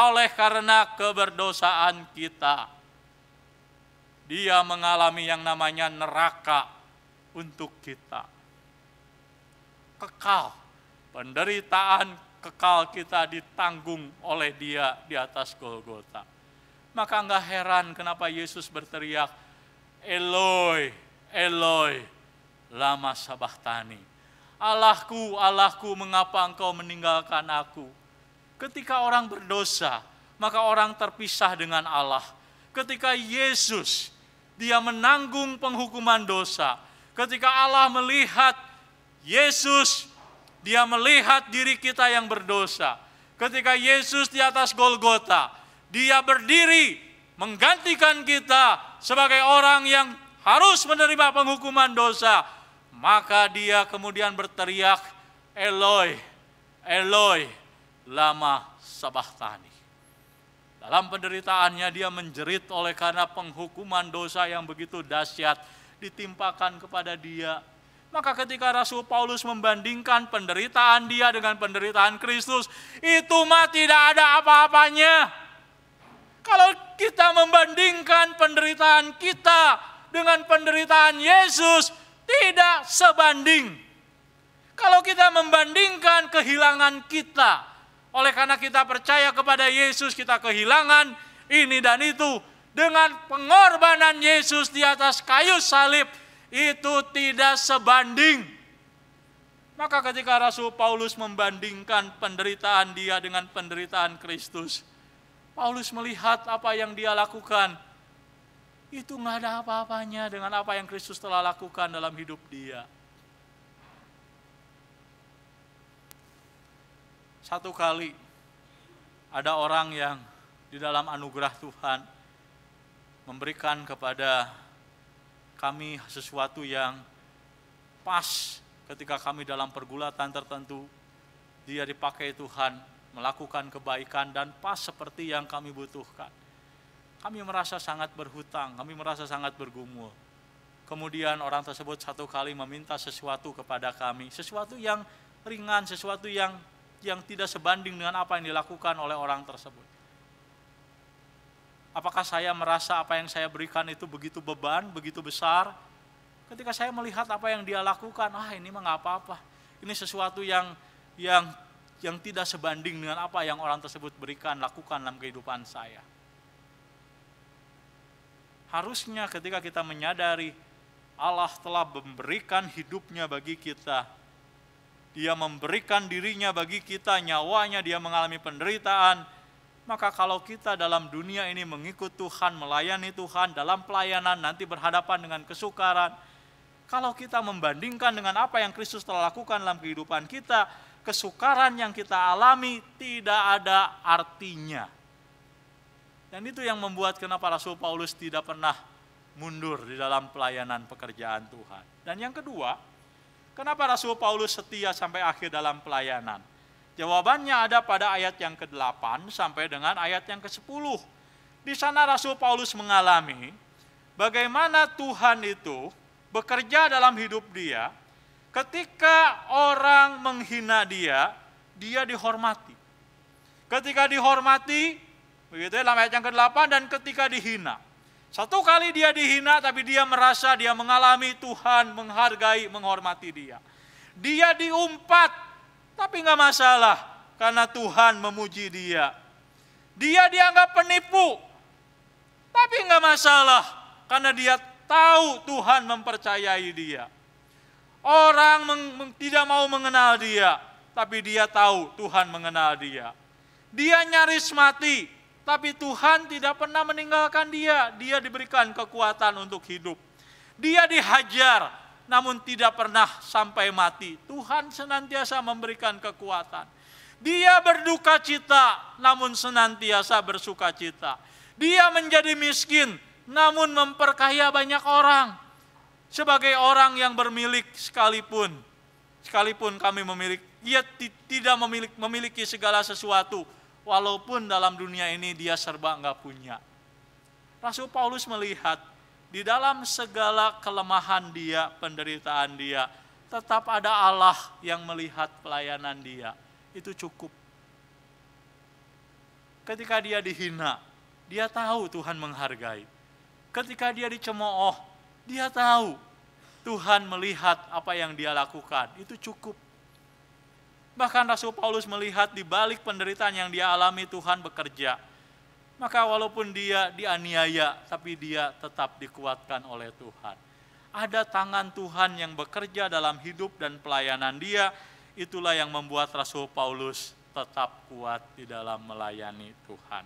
oleh karena keberdosaan kita. Dia mengalami yang namanya neraka untuk kita. Kekal, penderitaan kekal kita ditanggung oleh dia di atas Golgota. Maka enggak heran kenapa Yesus berteriak, Eloi, Eloi, lama sabachthani. Allahku, Allahku, mengapa engkau meninggalkan aku? Ketika orang berdosa, maka orang terpisah dengan Allah. Ketika Yesus, dia menanggung penghukuman dosa. Ketika Allah melihat Yesus, dia melihat diri kita yang berdosa. Ketika Yesus di atas Golgota, dia berdiri menggantikan kita sebagai orang yang harus menerima penghukuman dosa. Maka dia kemudian berteriak, Eloi, Eloi, lama sabachthani. Dalam penderitaannya dia menjerit oleh karena penghukuman dosa yang begitu dahsyat ditimpakan kepada dia. Maka ketika Rasul Paulus membandingkan penderitaan dia dengan penderitaan Kristus, itu mah tidak ada apa-apanya. Kalau kita membandingkan penderitaan kita dengan penderitaan Yesus, tidak sebanding. Kalau kita membandingkan kehilangan kita, oleh karena kita percaya kepada Yesus, kita kehilangan ini dan itu, dengan pengorbanan Yesus di atas kayu salib, itu tidak sebanding. Maka ketika Rasul Paulus membandingkan penderitaan dia dengan penderitaan Kristus, Paulus melihat apa yang dia lakukan. itu nggak ada apa-apanya dengan apa yang Kristus telah lakukan dalam hidup dia. Satu kali ada orang yang di dalam anugerah Tuhan memberikan kepada kami sesuatu yang pas ketika kami dalam pergulatan tertentu. Dia dipakai Tuhan melakukan kebaikan dan pas seperti yang kami butuhkan. Kami merasa sangat berhutang, kami merasa sangat bergumul. Kemudian orang tersebut satu kali meminta sesuatu kepada kami, sesuatu yang ringan, sesuatu yang tidak sebanding dengan apa yang dilakukan oleh orang tersebut. Apakah saya merasa apa yang saya berikan itu begitu beban, begitu besar? Ketika saya melihat apa yang dia lakukan, ini mah nggak apa-apa. Ini sesuatu yang tidak sebanding dengan apa yang orang tersebut berikan, lakukan dalam kehidupan saya. Harusnya ketika kita menyadari Allah telah memberikan hidupnya bagi kita, Dia memberikan dirinya bagi kita, nyawanya, Dia mengalami penderitaan, maka kalau kita dalam dunia ini mengikut Tuhan, melayani Tuhan, dalam pelayanan nanti berhadapan dengan kesukaran, kalau kita membandingkan dengan apa yang Kristus telah lakukan dalam kehidupan kita, kesukaran yang kita alami tidak ada artinya. Dan itu yang membuat kenapa Rasul Paulus tidak pernah mundur di dalam pelayanan pekerjaan Tuhan. Dan yang kedua, kenapa Rasul Paulus setia sampai akhir dalam pelayanan? Jawabannya ada pada ayat yang ke-8 sampai dengan ayat yang ke-10. Di sana Rasul Paulus mengalami bagaimana Tuhan itu bekerja dalam hidup dia. Ketika orang menghina dia, dia dihormati. Ketika dihormati, begitu dalam ayat yang ke-8, dan ketika dihina. Satu kali dia dihina, tapi dia merasa dia mengalami Tuhan menghargai, menghormati dia. Dia diumpat, tapi nggak masalah, karena Tuhan memuji dia. Dia dianggap penipu, tapi nggak masalah, karena dia tahu Tuhan mempercayai dia. Orang tidak mau mengenal dia, tapi dia tahu Tuhan mengenal dia. Dia nyaris mati, tapi Tuhan tidak pernah meninggalkan dia. Dia diberikan kekuatan untuk hidup. Dia dihajar, namun tidak pernah sampai mati. Tuhan senantiasa memberikan kekuatan. Dia berduka cita, namun senantiasa bersuka cita. Dia menjadi miskin, namun memperkaya banyak orang. Sebagai orang yang bermilik sekalipun kami memiliki, dia tidak memiliki segala sesuatu. Walaupun dalam dunia ini dia serba enggak punya. Rasul Paulus melihat di dalam segala kelemahan dia, penderitaan dia, tetap ada Allah yang melihat pelayanan dia. Itu cukup. Ketika dia dihina, dia tahu Tuhan menghargai. Ketika dia dicemooh, dia tahu Tuhan melihat apa yang dia lakukan. Itu cukup. Bahkan Rasul Paulus melihat di balik penderitaan yang dia alami, Tuhan bekerja. Maka walaupun dia dianiaya, tapi dia tetap dikuatkan oleh Tuhan. Ada tangan Tuhan yang bekerja dalam hidup dan pelayanan dia. Itulah yang membuat Rasul Paulus tetap kuat di dalam melayani Tuhan.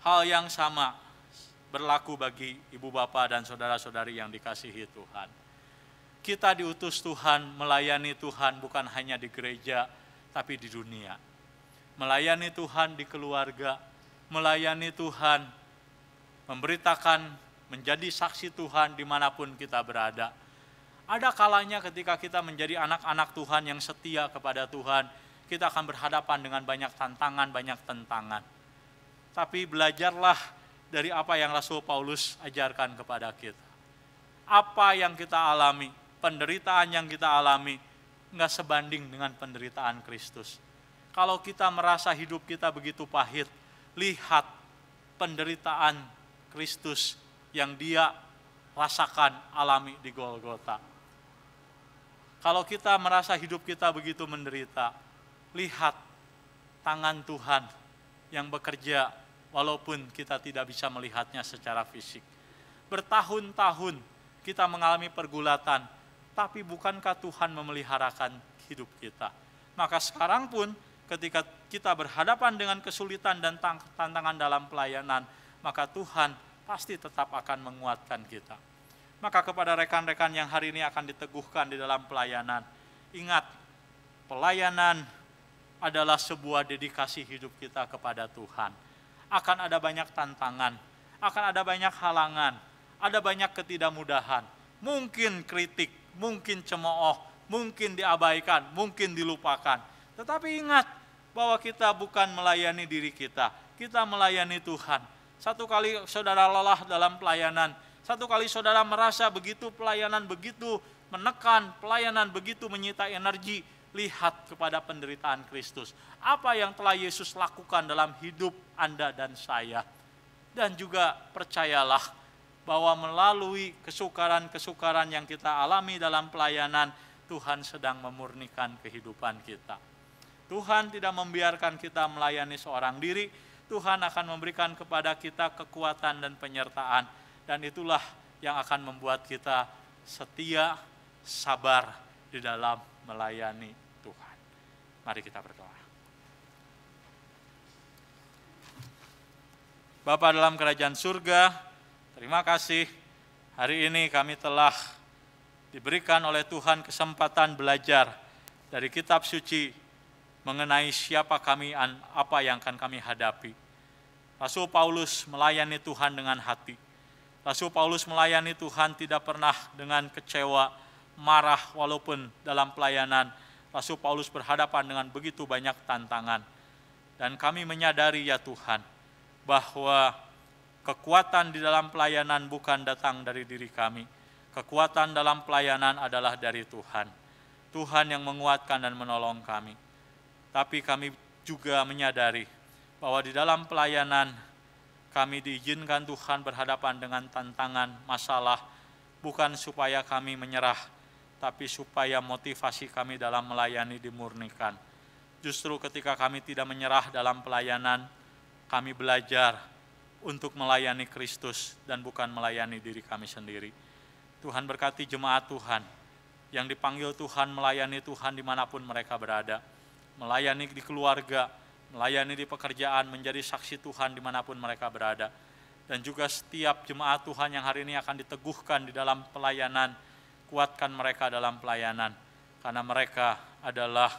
Hal yang sama berlaku bagi ibu bapa dan saudara-saudari yang dikasihi Tuhan. Kita diutus Tuhan melayani Tuhan bukan hanya di gereja, tapi di dunia. Melayani Tuhan di keluarga, melayani Tuhan, memberitakan, menjadi saksi Tuhan dimanapun kita berada. Ada kalanya ketika kita menjadi anak-anak Tuhan yang setia kepada Tuhan, kita akan berhadapan dengan banyak tantangan, banyak tentangan. Tapi belajarlah dari apa yang Rasul Paulus ajarkan kepada kita. Apa yang kita alami, penderitaan yang kita alami, nggak sebanding dengan penderitaan Kristus. Kalau kita merasa hidup kita begitu pahit, lihat penderitaan Kristus yang dia rasakan, alami di Golgota. Kalau kita merasa hidup kita begitu menderita, lihat tangan Tuhan yang bekerja walaupun kita tidak bisa melihatnya secara fisik. Bertahun-tahun kita mengalami pergulatan, tapi bukankah Tuhan memeliharakan hidup kita? Maka sekarang pun ketika kita berhadapan dengan kesulitan dan tantangan dalam pelayanan, maka Tuhan pasti tetap akan menguatkan kita. Maka kepada rekan-rekan yang hari ini akan diteguhkan di dalam pelayanan, ingat, pelayanan adalah sebuah dedikasi hidup kita kepada Tuhan. Akan ada banyak tantangan, akan ada banyak halangan, ada banyak ketidakmudahan, mungkin kritik, mungkin cemooh, mungkin diabaikan, mungkin dilupakan. Tetapi ingat bahwa kita bukan melayani diri kita melayani Tuhan. Satu kali saudara lelah dalam pelayanan, satu kali saudara merasa begitu pelayanan begitu menekan, pelayanan begitu menyita energi, lihat kepada penderitaan Kristus. Apa yang telah Yesus lakukan dalam hidup Anda dan saya. Dan juga percayalah bahwa melalui kesukaran-kesukaran yang kita alami dalam pelayanan, Tuhan sedang memurnikan kehidupan kita. Tuhan tidak membiarkan kita melayani seorang diri, Tuhan akan memberikan kepada kita kekuatan dan penyertaan. Dan itulah yang akan membuat kita setia, sabar di dalam melayani Tuhan. Mari kita berdoa. Bapa dalam kerajaan surga, terima kasih hari ini kami telah diberikan oleh Tuhan kesempatan belajar dari kitab suci mengenai siapa kami, apa yang akan kami hadapi. Rasul Paulus melayani Tuhan dengan hati. Rasul Paulus melayani Tuhan tidak pernah dengan kecewa, marah walaupun dalam pelayanan. Rasul Paulus berhadapan dengan begitu banyak tantangan. Dan kami menyadari ya Tuhan, bahwa kekuatan di dalam pelayanan bukan datang dari diri kami. Kekuatan dalam pelayanan adalah dari Tuhan. Tuhan yang menguatkan dan menolong kami. Tapi kami juga menyadari bahwa di dalam pelayanan kami diizinkan Tuhan berhadapan dengan tantangan, masalah, bukan supaya kami menyerah, tapi supaya motivasi kami dalam melayani dimurnikan. Justru ketika kami tidak menyerah dalam pelayanan, kami belajar untuk melayani Kristus dan bukan melayani diri kami sendiri. Tuhan berkati jemaat Tuhan yang dipanggil Tuhan melayani Tuhan dimanapun mereka berada. Melayani di keluarga, melayani di pekerjaan, menjadi saksi Tuhan dimanapun mereka berada. Dan juga setiap jemaat Tuhan yang hari ini akan diteguhkan di dalam pelayanan, kuatkan mereka dalam pelayanan. Karena mereka adalah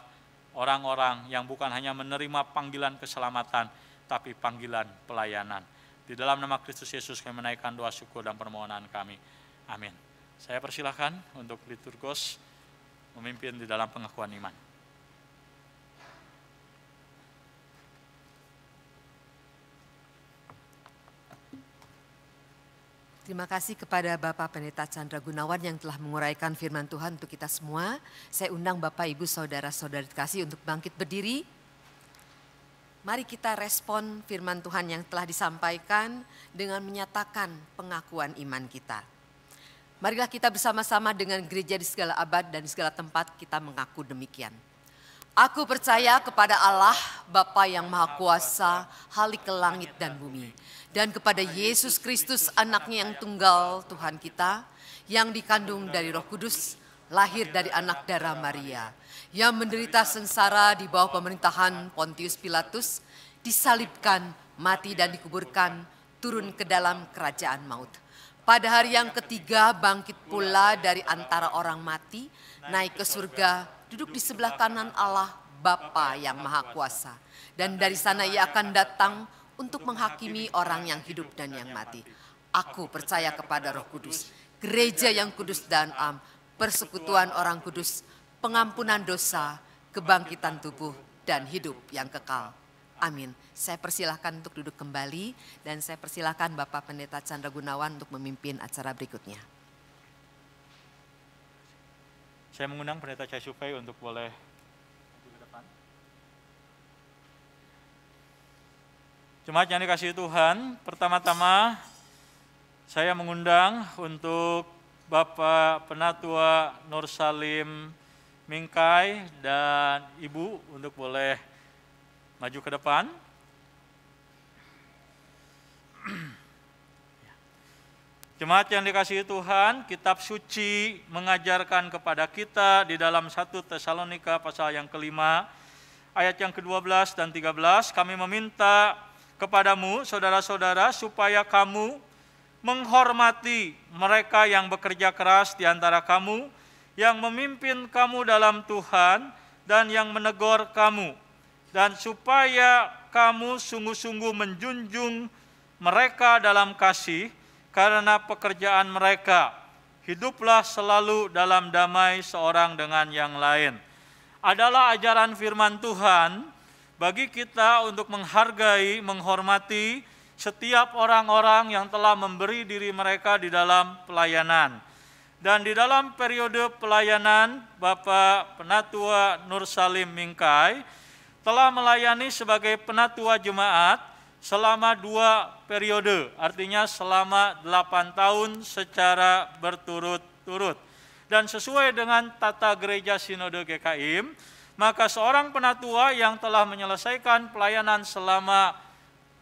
orang-orang yang bukan hanya menerima panggilan keselamatan, tapi panggilan pelayanan. Di dalam nama Kristus Yesus kami menaikkan doa syukur dan permohonan kami. Amin. Saya persilahkan untuk liturgos memimpin di dalam pengakuan iman. Terima kasih kepada Bapak Pendeta Chandra Gunawan yang telah menguraikan firman Tuhan untuk kita semua. Saya undang Bapak, Ibu, Saudara-saudari kasih untuk bangkit berdiri. Mari kita respon firman Tuhan yang telah disampaikan dengan menyatakan pengakuan iman kita. Marilah kita bersama-sama dengan gereja di segala abad dan di segala tempat kita mengaku demikian. Aku percaya kepada Allah, Bapa yang Maha Kuasa, Halik ke langit dan bumi. Dan kepada Yesus Kristus, anaknya yang tunggal Tuhan kita, yang dikandung dari Roh Kudus, lahir dari anak darah Maria, yang menderita sengsara di bawah pemerintahan Pontius Pilatus, disalibkan, mati dan dikuburkan, turun ke dalam kerajaan maut. Pada hari yang ketiga bangkit pula dari antara orang mati, naik ke surga, duduk di sebelah kanan Allah, Bapa yang Maha Kuasa. Dan dari sana ia akan datang untuk menghakimi orang yang hidup dan yang mati. Aku percaya kepada Roh Kudus, gereja yang kudus dan am, persekutuan orang kudus, pengampunan dosa, kebangkitan tubuh, dan hidup yang kekal. Amin. Saya persilahkan untuk duduk kembali dan saya persilahkan Bapak Pendeta Chandra Gunawan untuk memimpin acara berikutnya. Saya mengundang Pendeta Chai Supay untuk boleh maju ke depan. Jemaat yang dikasihi Tuhan, pertama-tama saya mengundang untuk Bapak Penatua Nur Salim Mingkai dan Ibu untuk boleh maju ke depan. Jemaat yang dikasihi Tuhan, kitab suci mengajarkan kepada kita di dalam 1 Tesalonika pasal yang kelima, ayat yang ke-12 dan 13, kami meminta kepadamu saudara-saudara supaya kamu menghormati mereka yang bekerja keras di antara kamu, yang memimpin kamu dalam Tuhan, dan yang menegur kamu, dan supaya kamu sungguh-sungguh menjunjung mereka dalam kasih karena pekerjaan mereka. Hiduplah selalu dalam damai seorang dengan yang lain. Adalah ajaran firman Tuhan bagi kita untuk menghargai, menghormati setiap orang-orang yang telah memberi diri mereka di dalam pelayanan. Dan di dalam periode pelayanan, Bapak Penatua Nur Salim Mingkai telah melayani sebagai penatua jemaat selama 2 periode, artinya selama 8 tahun secara berturut-turut. Dan sesuai dengan tata gereja Sinode GKIM, maka seorang penatua yang telah menyelesaikan pelayanan selama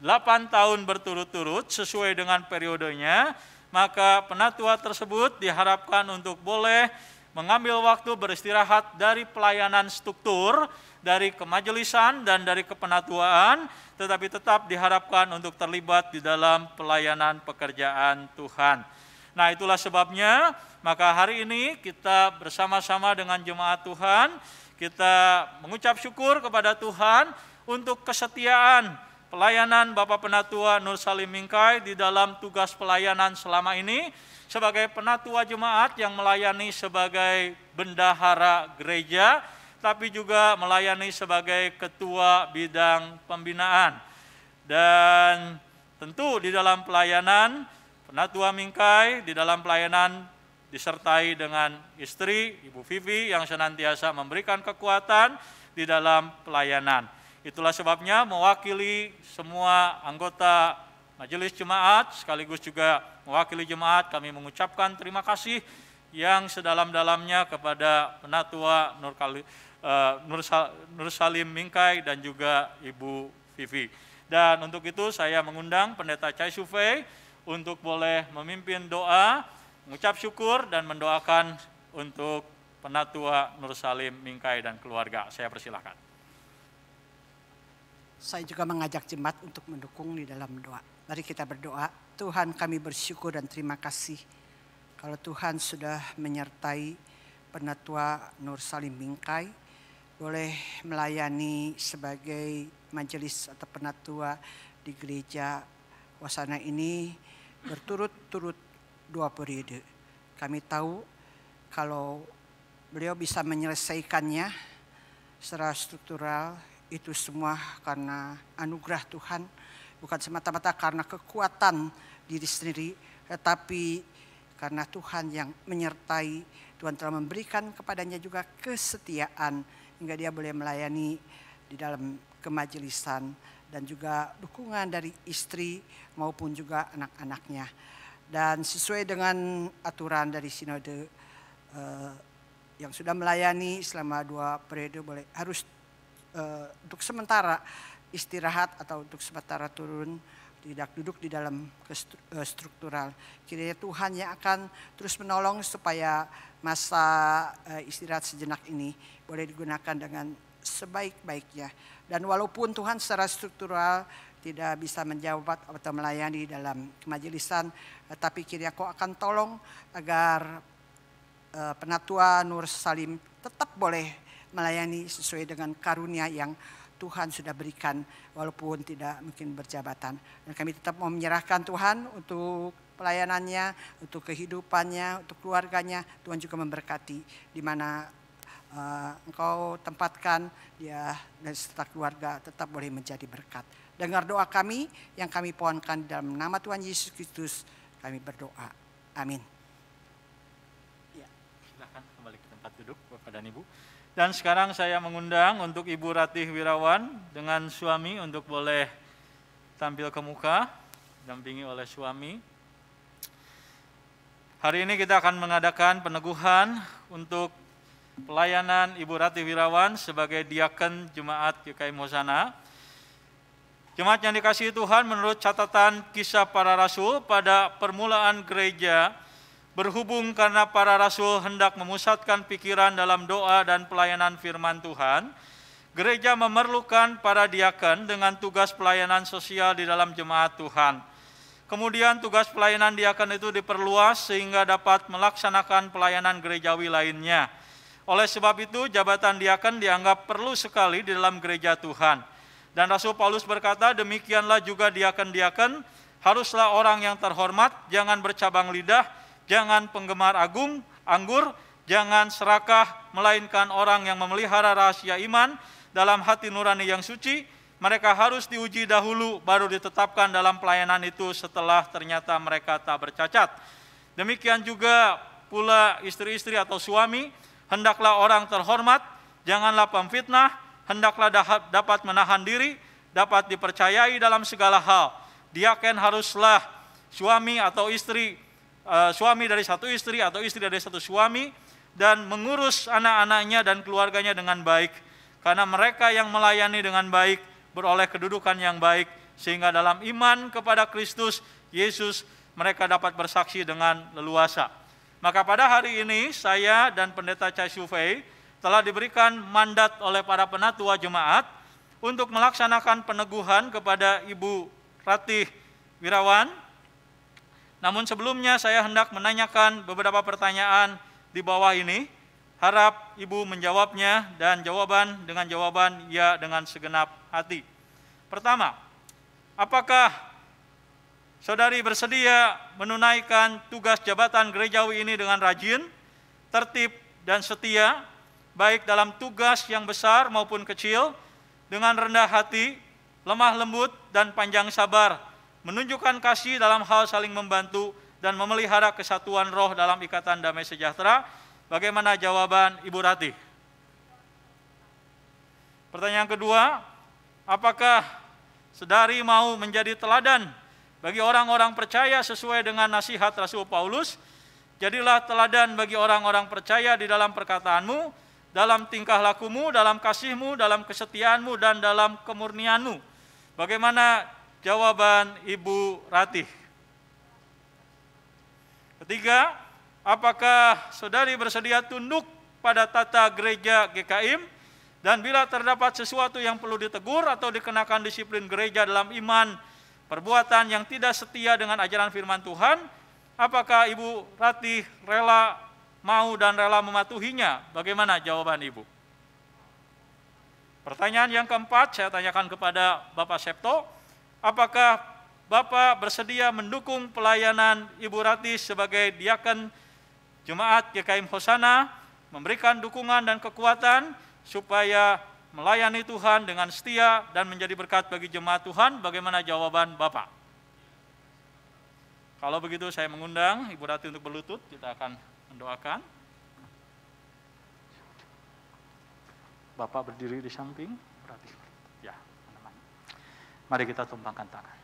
8 tahun berturut-turut sesuai dengan periodenya, maka penatua tersebut diharapkan untuk boleh mengambil waktu beristirahat dari pelayanan struktur, dari kemajelisan dan dari kepenatuaan, tetapi tetap diharapkan untuk terlibat di dalam pelayanan pekerjaan Tuhan. Nah, itulah sebabnya, maka hari ini kita bersama-sama dengan jemaat Tuhan, kita mengucap syukur kepada Tuhan untuk kesetiaan pelayanan Bapak Penatua Nur Salim Mingkai di dalam tugas pelayanan selama ini sebagai penatua jemaat yang melayani sebagai bendahara gereja, tapi juga melayani sebagai ketua bidang pembinaan. Dan tentu di dalam pelayanan, Penatua Mingkai di dalam pelayanan disertai dengan istri, Ibu Vivi, yang senantiasa memberikan kekuatan di dalam pelayanan. Itulah sebabnya mewakili semua anggota Majelis Jemaat, sekaligus juga mewakili jemaat, kami mengucapkan terima kasih yang sedalam-dalamnya kepada Penatua Nur Salim Mingkai dan juga Ibu Vivi. Dan untuk itu saya mengundang Pendeta Chai Sufei untuk boleh memimpin doa, mengucap syukur dan mendoakan untuk Penatua Nur Salim Mingkai dan keluarga. Saya persilahkan. Saya juga mengajak jemaat untuk mendukung di dalam doa. Mari kita berdoa. Tuhan, kami bersyukur dan terima kasih kalau Tuhan sudah menyertai Penatua Nur Salim Mingkai boleh melayani sebagai majelis atau penatua di gereja Wasana ini berturut-turut 2 periode. Kami tahu kalau beliau bisa menyelesaikannya secara struktural, itu semua karena anugerah Tuhan, bukan semata-mata karena kekuatan diri sendiri, tetapi karena Tuhan yang menyertai. Tuhan telah memberikan kepadanya juga kesetiaan hingga dia boleh melayani di dalam kemajelisan dan juga dukungan dari istri maupun juga anak-anaknya. Dan sesuai dengan aturan dari sinode yang sudah melayani selama 2 periode boleh harus untuk sementara istirahat atau untuk sementara turun, tidak duduk di dalam struktural. Kiranya Tuhan yang akan terus menolong supaya masa istirahat sejenak ini boleh digunakan dengan sebaik-baiknya. Dan walaupun Tuhan secara struktural tidak bisa menjawab atau melayani dalam kemajelisan, tetapi kiranya Kau akan tolong agar Penatua Nur Salim tetap boleh melayani sesuai dengan karunia yang Tuhan sudah berikan walaupun tidak mungkin berjabatan. Dan kami tetap mau menyerahkan Tuhan untuk pelayanannya, untuk kehidupannya, untuk keluarganya. Tuhan juga memberkati di mana Engkau tempatkan dia dan serta keluarga tetap boleh menjadi berkat. Dengar doa kami yang kami pohonkan dalam nama Tuhan Yesus Kristus kami berdoa. Amin. Ya. Silakan kembali ke tempat duduk Bapak dan Ibu. Dan sekarang saya mengundang untuk Ibu Ratih Wirawan dengan suami untuk boleh tampil ke muka, didampingi oleh suami. Hari ini kita akan mengadakan peneguhan untuk pelayanan Ibu Ratih Wirawan sebagai diaken Jemaat GKIM Hosana. Jemaat yang dikasihi Tuhan, menurut catatan Kisah Para Rasul pada permulaan gereja, berhubung karena para rasul hendak memusatkan pikiran dalam doa dan pelayanan firman Tuhan, gereja memerlukan para diaken dengan tugas pelayanan sosial di dalam jemaat Tuhan. Kemudian tugas pelayanan diaken itu diperluas sehingga dapat melaksanakan pelayanan gerejawi lainnya. Oleh sebab itu jabatan diaken dianggap perlu sekali di dalam gereja Tuhan. Dan Rasul Paulus berkata, demikianlah juga diaken-diaken haruslah orang yang terhormat, jangan bercabang lidah, jangan penggemar anggur, jangan serakah, melainkan orang yang memelihara rahasia iman dalam hati nurani yang suci. Mereka harus diuji dahulu, baru ditetapkan dalam pelayanan itu setelah ternyata mereka tak bercacat. Demikian juga pula istri-istri atau suami, hendaklah orang terhormat, janganlah pemfitnah, hendaklah dapat menahan diri, dapat dipercayai dalam segala hal. Diaken haruslah suami atau istri, suami dari satu istri atau istri dari satu suami, dan mengurus anak-anaknya dan keluarganya dengan baik. Karena mereka yang melayani dengan baik, beroleh kedudukan yang baik, sehingga dalam iman kepada Kristus Yesus mereka dapat bersaksi dengan leluasa. Maka pada hari ini saya dan Pendeta Chai Siu Fei telah diberikan mandat oleh para penatua jemaat untuk melaksanakan peneguhan kepada Ibu Ratih Wirawan. Namun sebelumnya saya hendak menanyakan beberapa pertanyaan di bawah ini. Harap Ibu menjawabnya dan dengan jawaban ya dengan segenap hati. Pertama, apakah saudari bersedia menunaikan tugas jabatan gerejawi ini dengan rajin, tertib, dan setia, baik dalam tugas yang besar maupun kecil, dengan rendah hati, lemah lembut, dan panjang sabar, menunjukkan kasih dalam hal saling membantu, dan memelihara kesatuan roh dalam ikatan damai sejahtera? Bagaimana jawaban Ibu Ratih? Pertanyaan kedua, apakah saudari mau menjadi teladan bagi orang-orang percaya sesuai dengan nasihat Rasul Paulus? Jadilah teladan bagi orang-orang percaya di dalam perkataanmu, dalam tingkah lakumu, dalam kasihmu, dalam kesetiaanmu, dan dalam kemurnianmu. Bagaimana jawaban Ibu Ratih? Ketiga, apakah saudari bersedia tunduk pada tata gereja GKIM, dan bila terdapat sesuatu yang perlu ditegur atau dikenakan disiplin gereja dalam iman, perbuatan yang tidak setia dengan ajaran firman Tuhan, apakah Ibu Ratih rela mau dan rela mematuhinya? Bagaimana jawaban Ibu? Pertanyaan yang keempat saya tanyakan kepada Bapak Septo, apakah Bapak bersedia mendukung pelayanan Ibu Ratih sebagai diaken Jemaat GKIM Hosana, memberikan dukungan dan kekuatan supaya melayani Tuhan dengan setia dan menjadi berkat bagi jemaat Tuhan? Bagaimana jawaban Bapak? Kalau begitu saya mengundang Ibu Ratih untuk berlutut, kita akan mendoakan. Bapak berdiri di samping, Ratih. Ya, teman-teman. Mari kita tumpangkan tangan.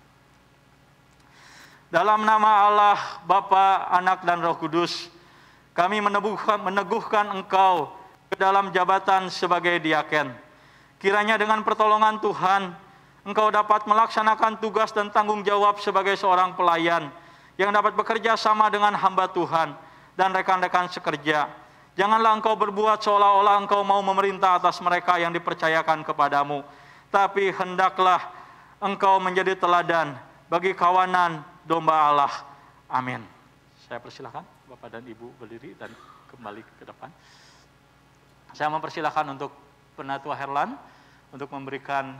Dalam nama Allah, Bapa, Anak, dan Roh Kudus, kami meneguhkan Engkau ke dalam jabatan sebagai diaken. Kiranya dengan pertolongan Tuhan, Engkau dapat melaksanakan tugas dan tanggung jawab sebagai seorang pelayan yang dapat bekerja sama dengan hamba Tuhan dan rekan-rekan sekerja. Janganlah Engkau berbuat seolah-olah Engkau mau memerintah atas mereka yang dipercayakan kepadamu, tapi hendaklah Engkau menjadi teladan bagi kawanan domba Allah. Amin. Saya persilahkan Bapak dan Ibu berdiri dan kembali ke depan. Saya mempersilahkan untuk Penatua Herlan untuk memberikan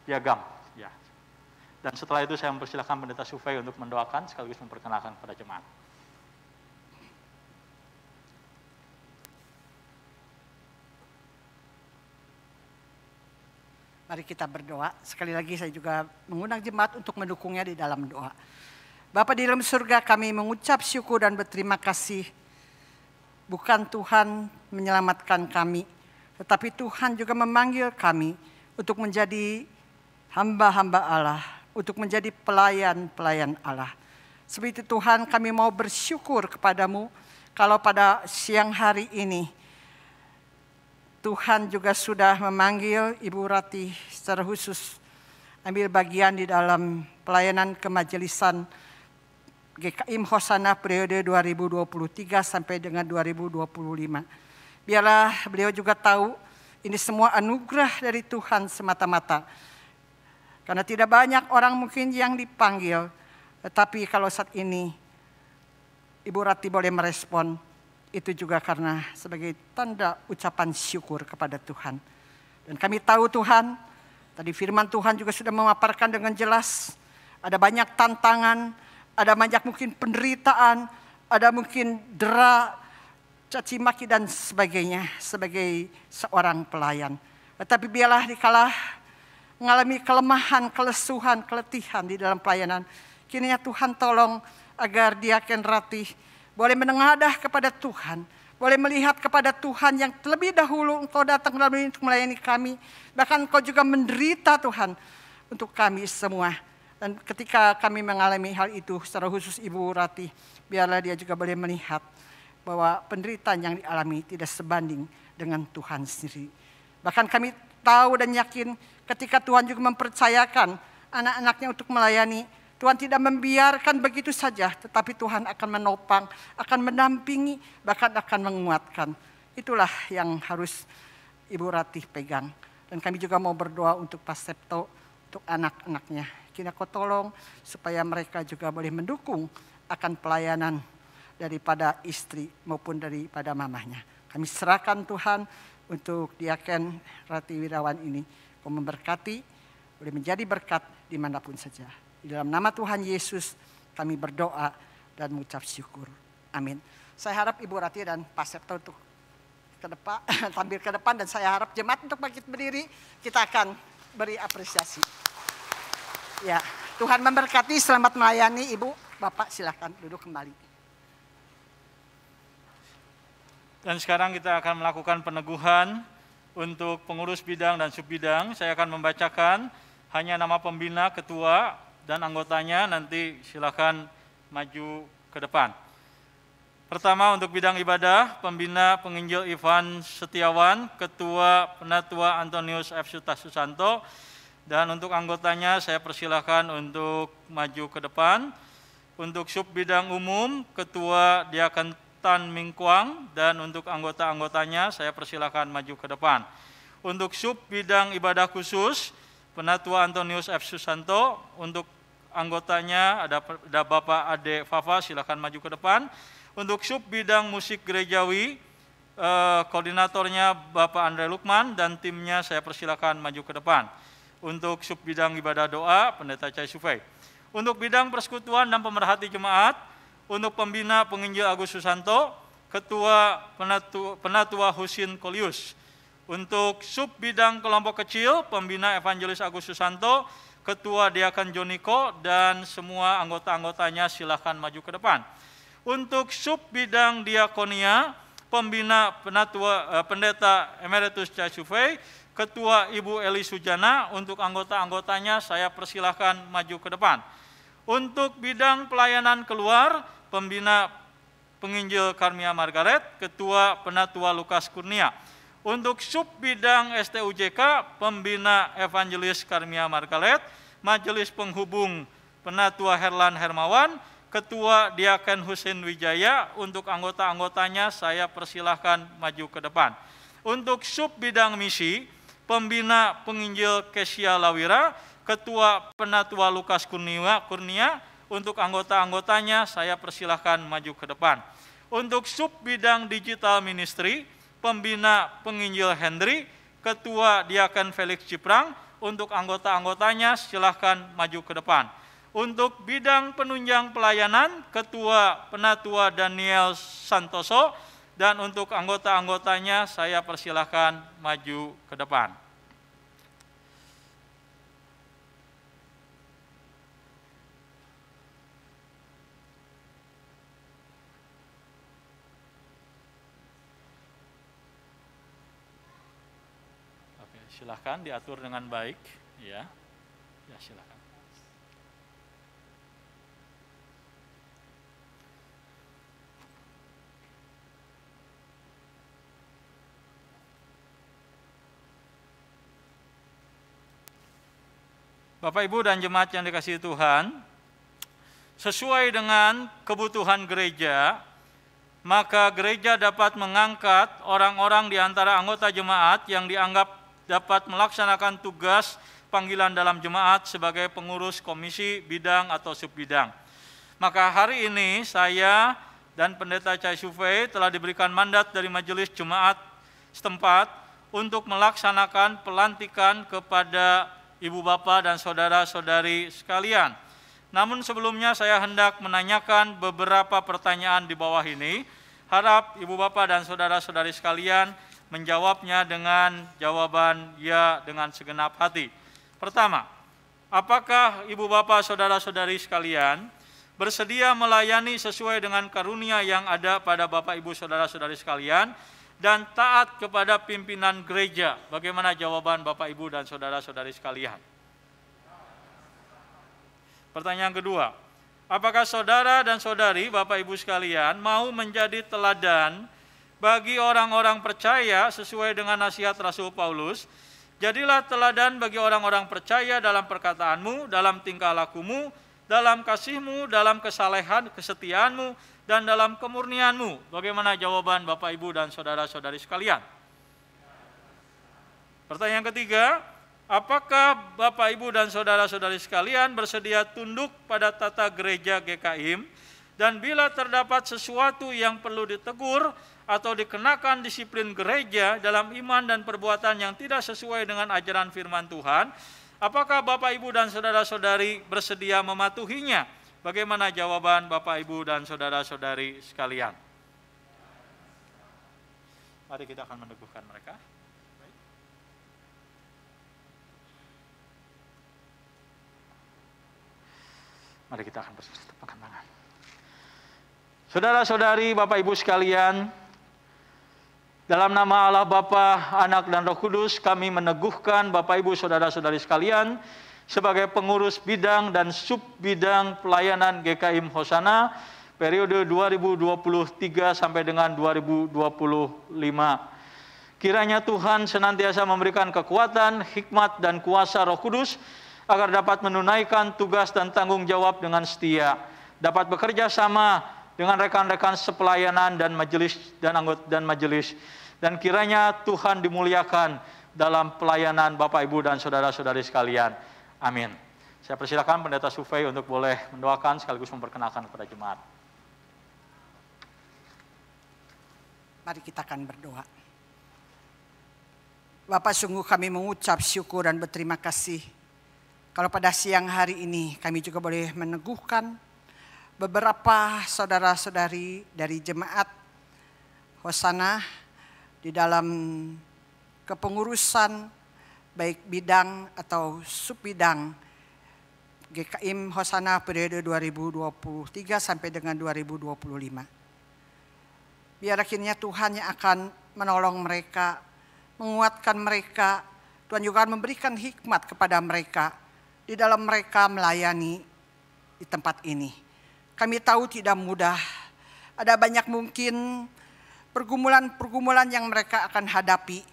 piagam. Ya. Dan setelah itu saya mempersilahkan Pendeta Siu Fei untuk mendoakan sekaligus memperkenalkan kepada jemaat. Mari kita berdoa. Sekali lagi saya juga mengundang jemaat untuk mendukungnya di dalam doa. Bapa di dalam surga, kami mengucap syukur dan berterima kasih. Bukan Tuhan menyelamatkan kami, tetapi Tuhan juga memanggil kami untuk menjadi hamba-hamba Allah, untuk menjadi pelayan-pelayan Allah. Seperti Tuhan, kami mau bersyukur kepadamu kalau pada siang hari ini Tuhan juga sudah memanggil Ibu Ratih secara khusus ambil bagian di dalam pelayanan kemajelisan GKIM Hosana periode 2023 sampai dengan 2025. Biarlah beliau juga tahu ini semua anugerah dari Tuhan semata-mata. Karena tidak banyak orang mungkin yang dipanggil, tetapi kalau saat ini Ibu Rati boleh merespon, itu juga karena sebagai tanda ucapan syukur kepada Tuhan. Dan kami tahu Tuhan, tadi firman Tuhan juga sudah memaparkan dengan jelas, ada banyak tantangan, ada banyak mungkin penderitaan, ada mungkin dera, caci maki dan sebagainya sebagai seorang pelayan. Tetapi biarlah dikala mengalami kelemahan, kelesuhan, keletihan di dalam pelayanan, kiranya Tuhan tolong agar Diaken Ratih boleh menengadah kepada Tuhan, boleh melihat kepada Tuhan yang terlebih dahulu Engkau datang untuk melayani kami, bahkan Engkau juga menderita Tuhan untuk kami semua. Dan ketika kami mengalami hal itu, secara khusus Ibu Ratih, biarlah dia juga boleh melihat bahwa penderitaan yang dialami tidak sebanding dengan Tuhan sendiri. Bahkan kami tahu dan yakin ketika Tuhan juga mempercayakan anak-anaknya untuk melayani, Tuhan tidak membiarkan begitu saja, tetapi Tuhan akan menopang, akan mendampingi, bahkan akan menguatkan. Itulah yang harus Ibu Ratih pegang. Dan kami juga mau berdoa untuk Pak Septo, untuk anak-anaknya. Kiranya Kau tolong supaya mereka juga boleh mendukung akan pelayanan daripada istri maupun daripada mamahnya. Kami serahkan Tuhan untuk Diaken Ratih Wirawan ini. Kau memberkati, boleh menjadi berkat dimanapun saja. Di dalam nama Tuhan Yesus kami berdoa dan mengucap syukur. Amin. Saya harap Ibu Ratih dan Pak Septo untuk ke depan, tampil ke depan, dan saya harap jemaat untuk bangkit berdiri, kita akan beri apresiasi. Ya, Tuhan memberkati, selamat melayani Ibu. Bapak silakan duduk kembali. Dan sekarang kita akan melakukan peneguhan untuk pengurus bidang dan subbidang. Saya akan membacakan hanya nama pembina, ketua, dan anggotanya, nanti silakan maju ke depan. Pertama untuk bidang ibadah, pembina penginjil Ivan Setiawan, ketua penatua Antonius F. Susanto, dan untuk anggotanya saya persilahkan untuk maju ke depan. Untuk sub bidang umum, ketua Diaken Tan Mingkwang, dan untuk anggota-anggotanya saya persilahkan maju ke depan. Untuk sub bidang ibadah khusus, penatua Antonius F. Susanto, untuk anggotanya ada Bapak Ade Fafa, silakan maju ke depan. Untuk sub bidang musik gerejawi, koordinatornya Bapak Andre Lukman dan timnya saya persilakan maju ke depan. Untuk sub bidang ibadah doa, Pendeta Chai Sufei. Untuk bidang persekutuan dan pemerhati jemaat, untuk pembina penginjil Agus Susanto, ketua penatua Husin Kolius. Untuk sub bidang kelompok kecil, pembina evangelis Agus Susanto, ketua Diaken Joniko, dan semua anggota-anggotanya silakan maju ke depan. Untuk sub bidang diakonia, pembina pendeta emeritus Chai Sufei, ketua Ibu Eli Sujana, untuk anggota-anggotanya saya persilahkan maju ke depan. Untuk bidang pelayanan keluar, pembina penginjil Karmia Margaret, ketua penatua Lukas Kurnia. Untuk sub bidang STUJK, pembina evangelis Karmia Margaret, majelis penghubung penatua Herlan Hermawan, ketua Diaken Husin Wijaya. Untuk anggota-anggotanya saya persilahkan maju ke depan. Untuk sub bidang misi, pembina penginjil Kesia Lawira, ketua penatua Lukas Kurnia. Untuk anggota-anggotanya saya persilahkan maju ke depan. Untuk sub bidang digital ministry, pembina penginjil Hendri, ketua Diaken Felix Ciprang. Untuk anggota-anggotanya silahkan maju ke depan. Untuk bidang penunjang pelayanan, ketua penatua Daniel Santoso, dan untuk anggota-anggotanya saya persilahkan maju ke depan. Silahkan diatur dengan baik, ya silahkan. Bapak, Ibu, dan jemaat yang dikasihi Tuhan, sesuai dengan kebutuhan gereja, maka gereja dapat mengangkat orang-orang di antara anggota jemaat yang dianggap dapat melaksanakan tugas panggilan dalam jemaat sebagai pengurus komisi, bidang atau subbidang. Maka hari ini saya dan Pendeta Chai Sufei telah diberikan mandat dari majelis jemaat setempat untuk melaksanakan pelantikan kepada ibu bapak dan saudara-saudari sekalian. Namun sebelumnya saya hendak menanyakan beberapa pertanyaan di bawah ini. Harap ibu bapak dan saudara-saudari sekalian menjawabnya dengan jawaban ya dengan segenap hati. Pertama, apakah ibu bapak saudara-saudari sekalian bersedia melayani sesuai dengan karunia yang ada pada bapak ibu saudara-saudari sekalian dan taat kepada pimpinan gereja? Bagaimana jawaban bapak ibu dan saudara-saudari sekalian? Pertanyaan kedua, apakah saudara dan saudari bapak ibu sekalian mau menjadi teladan bagi orang-orang percaya sesuai dengan nasihat Rasul Paulus? Jadilah teladan bagi orang-orang percaya dalam perkataanmu, dalam tingkah lakumu, dalam kasihmu, dalam kesalehan, kesetiaanmu, dan dalam kemurnianmu. Bagaimana jawaban Bapak Ibu dan saudara-saudari sekalian? Pertanyaan ketiga, apakah Bapak Ibu dan saudara-saudari sekalian bersedia tunduk pada tata gereja GKIM, dan bila terdapat sesuatu yang perlu ditegur atau dikenakan disiplin gereja dalam iman dan perbuatan yang tidak sesuai dengan ajaran firman Tuhan, apakah Bapak Ibu dan saudara-saudari bersedia mematuhinya? Bagaimana jawaban Bapak Ibu dan saudara-saudari sekalian? Mari kita akan meneguhkan mereka. Mari kita akan bertepuk tangan. Saudara-saudari, Bapak Ibu sekalian, dalam nama Allah Bapa, Anak dan Roh Kudus, kami meneguhkan Bapak Ibu saudara-saudari sekalian sebagai pengurus bidang dan subbidang pelayanan GKIM Hosana periode 2023 sampai dengan 2025. Kiranya Tuhan senantiasa memberikan kekuatan, hikmat dan kuasa Roh Kudus agar dapat menunaikan tugas dan tanggung jawab dengan setia, dapat bekerja sama dengan rekan-rekan sepelayanan dan majelis dan anggota dan majelis. Dan kiranya Tuhan dimuliakan dalam pelayanan Bapak Ibu dan saudara-saudari sekalian. Amin. Saya persilakan Pendeta Sufei untuk boleh mendoakan sekaligus memperkenalkan kepada jemaat. Mari kita akan berdoa. Bapak, sungguh kami mengucap syukur dan berterima kasih kalau pada siang hari ini kami juga boleh meneguhkan beberapa saudara-saudari dari jemaat Hosana di dalam kepengurusan baik bidang atau subbidang GKIM Hosana periode 2023 sampai dengan 2025. Biar akhirnya Tuhan yang akan menolong mereka, menguatkan mereka. Tuhan juga memberikan hikmat kepada mereka di dalam mereka melayani di tempat ini. Kami tahu tidak mudah, ada banyak mungkin pergumulan-pergumulan yang mereka akan hadapi.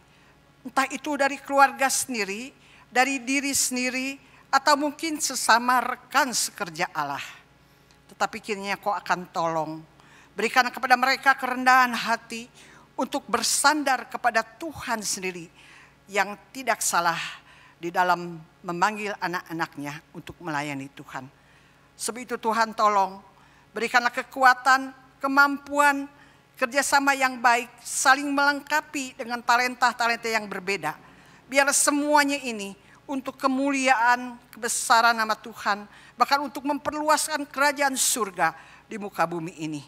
Entah itu dari keluarga sendiri, dari diri sendiri, atau mungkin sesama rekan sekerja Allah. Tetapi kiranya Kau akan tolong, berikan kepada mereka kerendahan hati untuk bersandar kepada Tuhan sendiri yang tidak salah di dalam memanggil anak-anaknya untuk melayani Tuhan. Sebab itu Tuhan tolong, berikanlah kekuatan, kemampuan, kerjasama yang baik, saling melengkapi dengan talenta-talenta yang berbeda. Biar semuanya ini untuk kemuliaan, kebesaran nama Tuhan, bahkan untuk memperluaskan kerajaan surga di muka bumi ini.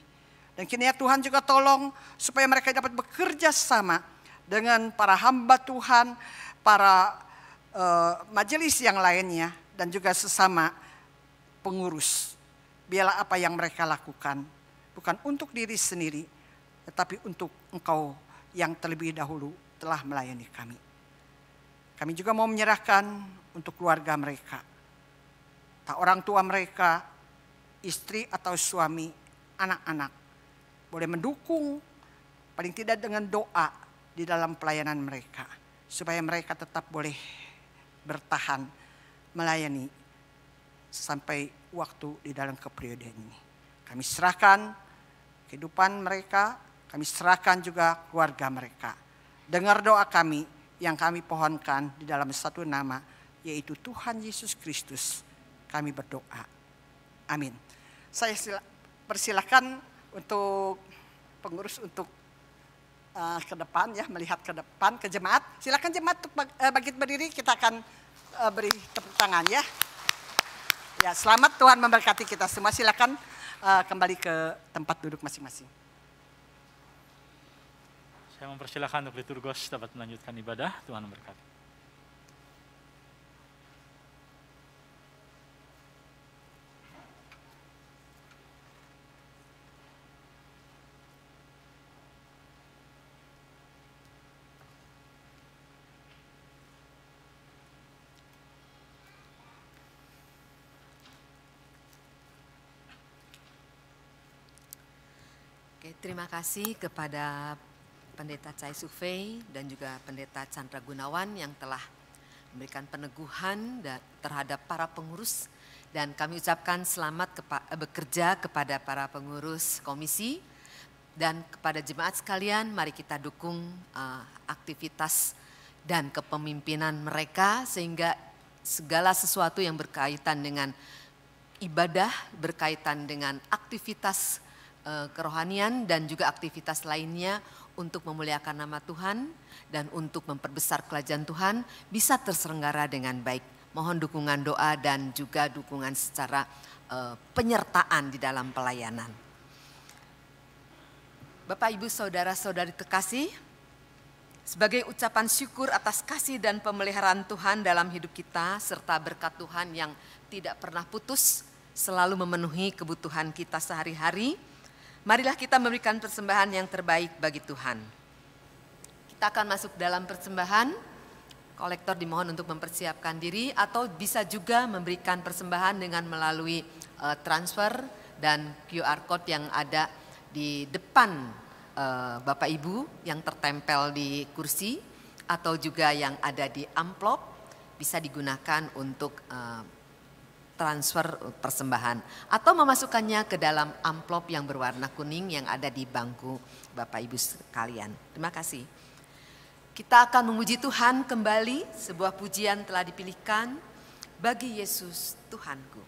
Dan kiranya Tuhan juga tolong supaya mereka dapat bekerja sama dengan para hamba Tuhan, para majelis yang lainnya, dan juga sesama pengurus. Biarlah apa yang mereka lakukan bukan untuk diri sendiri, tetapi untuk Engkau yang terlebih dahulu telah melayani kami. Kami juga mau menyerahkan untuk keluarga mereka. Tak orang tua mereka, istri atau suami, anak-anak, boleh mendukung paling tidak dengan doa di dalam pelayanan mereka. Supaya mereka tetap boleh bertahan melayani sampai waktu di dalam keperiodaan ini. Kami serahkan kehidupan mereka, kami serahkan juga keluarga mereka. Dengar doa kami yang kami pohonkan di dalam satu nama yaitu Tuhan Yesus Kristus, kami berdoa. Amin. Saya persilakan untuk pengurus untuk ke depan ya, melihat ke depan ke jemaat. Silakan jemaat untuk bangkit berdiri, kita akan beri tepuk tangan ya. Ya, selamat, Tuhan memberkati kita semua. Silakan kembali ke tempat duduk masing-masing. Saya mempersilahkan untuk liturgos dapat melanjutkan ibadah. Tuhan memberkati. Oke, terima kasih kepada Pendeta Chai Sufei dan juga Pendeta Chandra Gunawan yang telah memberikan peneguhan terhadap para pengurus, dan kami ucapkan selamat bekerja kepada para pengurus komisi dan kepada jemaat sekalian. Mari kita dukung aktivitas dan kepemimpinan mereka sehingga segala sesuatu yang berkaitan dengan ibadah, berkaitan dengan aktivitas kerohanian dan juga aktivitas lainnya untuk memuliakan nama Tuhan dan untuk memperbesar kerajaan Tuhan bisa terselenggara dengan baik. Mohon dukungan doa dan juga dukungan secara penyertaan di dalam pelayanan. Bapak, Ibu, Saudara-saudari terkasih, sebagai ucapan syukur atas kasih dan pemeliharaan Tuhan dalam hidup kita serta berkat Tuhan yang tidak pernah putus selalu memenuhi kebutuhan kita sehari-hari, marilah kita memberikan persembahan yang terbaik bagi Tuhan. Kita akan masuk dalam persembahan. Kolektor dimohon untuk mempersiapkan diri atau bisa juga memberikan persembahan dengan melalui transfer dan QR code yang ada di depan Bapak Ibu yang tertempel di kursi atau juga yang ada di amplop, bisa digunakan untuk transfer persembahan atau memasukkannya ke dalam amplop yang berwarna kuning yang ada di bangku Bapak Ibu sekalian. Terima kasih. Kita akan memuji Tuhan kembali, sebuah pujian telah dipilihkan, bagi Yesus Tuhanku.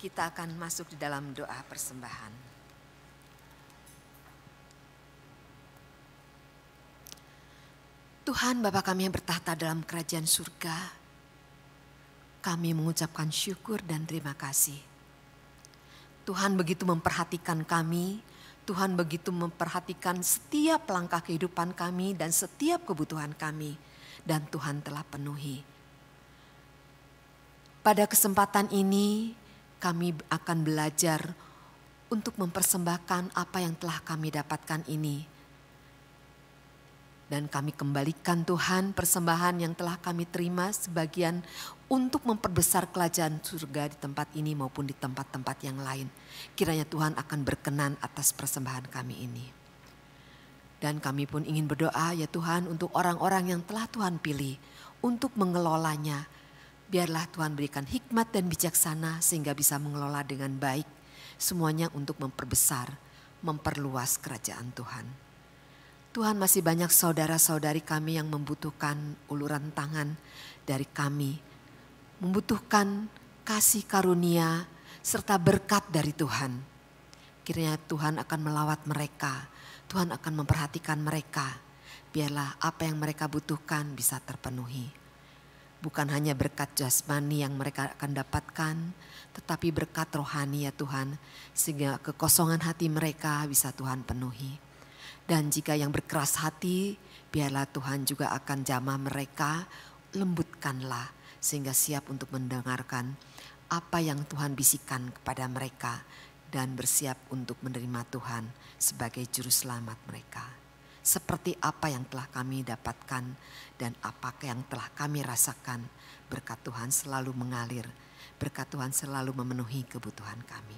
Kita akan masuk di dalam doa persembahan. Tuhan Bapa kami yang bertahta dalam kerajaan surga, kami mengucapkan syukur dan terima kasih. Tuhan begitu memperhatikan kami, Tuhan begitu memperhatikan setiap langkah kehidupan kami dan setiap kebutuhan kami. Dan Tuhan telah penuhi. Pada kesempatan ini kami akan belajar untuk mempersembahkan apa yang telah kami dapatkan ini. Dan kami kembalikan Tuhan persembahan yang telah kami terima sebagian untuk memperbesar kerajaan surga di tempat ini maupun di tempat-tempat yang lain. Kiranya Tuhan akan berkenan atas persembahan kami ini. Dan kami pun ingin berdoa ya Tuhan untuk orang-orang yang telah Tuhan pilih untuk mengelolanya. Biarlah Tuhan berikan hikmat dan bijaksana sehingga bisa mengelola dengan baik. Semuanya untuk memperbesar, memperluas kerajaan Tuhan. Tuhan masih banyak saudara-saudari kami yang membutuhkan uluran tangan dari kami. Membutuhkan kasih karunia serta berkat dari Tuhan. Kiranya Tuhan akan melawat mereka. Tuhan akan memperhatikan mereka. Biarlah apa yang mereka butuhkan bisa terpenuhi. Bukan hanya berkat jasmani yang mereka akan dapatkan, tetapi berkat rohani ya Tuhan. Sehingga kekosongan hati mereka bisa Tuhan penuhi. Dan jika yang berkeras hati, biarlah Tuhan juga akan jamah mereka, lembutkanlah. Sehingga siap untuk mendengarkan apa yang Tuhan bisikan kepada mereka. Dan bersiap untuk menerima Tuhan sebagai juru selamat mereka. Seperti apa yang telah kami dapatkan dan apa yang telah kami rasakan, berkat Tuhan selalu mengalir, berkat Tuhan selalu memenuhi kebutuhan kami.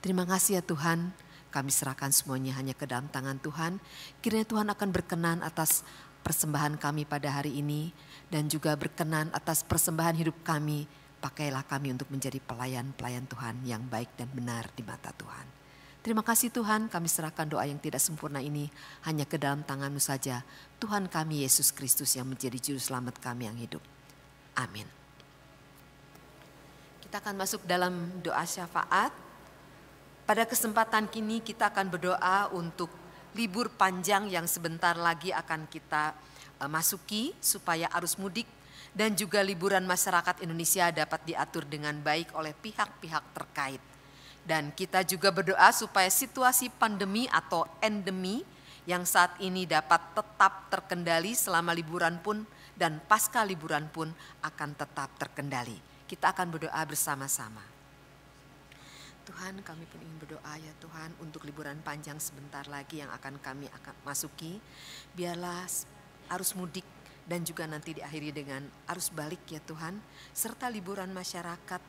Terima kasih ya Tuhan, kami serahkan semuanya hanya ke dalam tangan Tuhan. Kiranya Tuhan akan berkenan atas persembahan kami pada hari ini dan juga berkenan atas persembahan hidup kami. Pakailah kami untuk menjadi pelayan-pelayan Tuhan yang baik dan benar di mata Tuhan. Terima kasih Tuhan, kami serahkan doa yang tidak sempurna ini hanya ke dalam tangan-Mu saja. Tuhan kami Yesus Kristus yang menjadi juru selamat kami yang hidup. Amin. Kita akan masuk dalam doa syafaat. Pada kesempatan kini kita akan berdoa untuk libur panjang yang sebentar lagi akan kita masuki supaya arus mudik dan juga liburan masyarakat Indonesia dapat diatur dengan baik oleh pihak-pihak terkait. Dan kita juga berdoa supaya situasi pandemi atau endemi yang saat ini dapat tetap terkendali selama liburan pun dan pasca liburan pun akan tetap terkendali. Kita akan berdoa bersama-sama. Tuhan, kami pun ingin berdoa ya Tuhan untuk liburan panjang sebentar lagi yang akan kami masuki. Biarlah arus mudik dan juga nanti diakhiri dengan arus balik ya Tuhan. Serta liburan masyarakat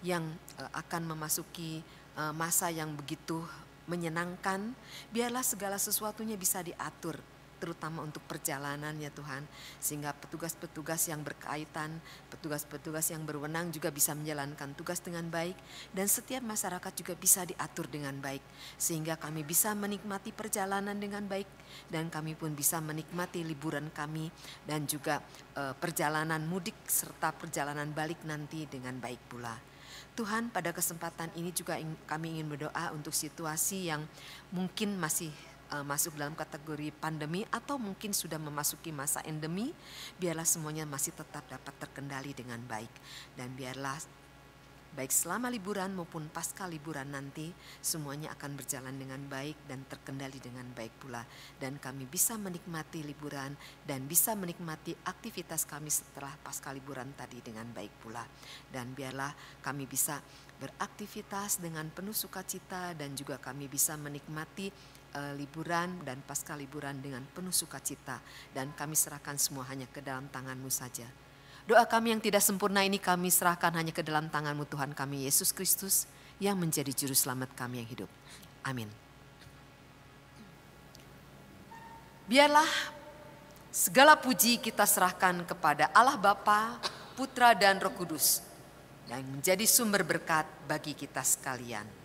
yang akan memasuki masa yang begitu menyenangkan. Biarlah segala sesuatunya bisa diatur. Terutama untuk perjalanan ya Tuhan. Sehingga petugas-petugas yang berkaitan, petugas-petugas yang berwenang juga bisa menjalankan tugas dengan baik. Dan setiap masyarakat juga bisa diatur dengan baik. Sehingga kami bisa menikmati perjalanan dengan baik. Dan kami pun bisa menikmati liburan kami. Dan juga perjalanan mudik serta perjalanan balik nanti dengan baik pula. Tuhan, pada kesempatan ini juga kami ingin berdoa untuk situasi yang mungkin masih masuk dalam kategori pandemi atau mungkin sudah memasuki masa endemi, biarlah semuanya masih tetap dapat terkendali dengan baik. Dan biarlah baik selama liburan maupun pasca liburan nanti semuanya akan berjalan dengan baik dan terkendali dengan baik pula. Dan kami bisa menikmati liburan dan bisa menikmati aktivitas kami setelah pasca liburan tadi dengan baik pula. Dan biarlah kami bisa beraktivitas dengan penuh sukacita dan juga kami bisa menikmati liburan dan pasca liburan dengan penuh sukacita. Dan kami serahkan semua hanya ke dalam tangan-Mu saja. Doa kami yang tidak sempurna ini kami serahkan hanya ke dalam tangan-Mu Tuhan kami Yesus Kristus yang menjadi juru selamat kami yang hidup. Amin. Biarlah segala puji kita serahkan kepada Allah Bapa, Putra dan Roh Kudus yang menjadi sumber berkat bagi kita sekalian.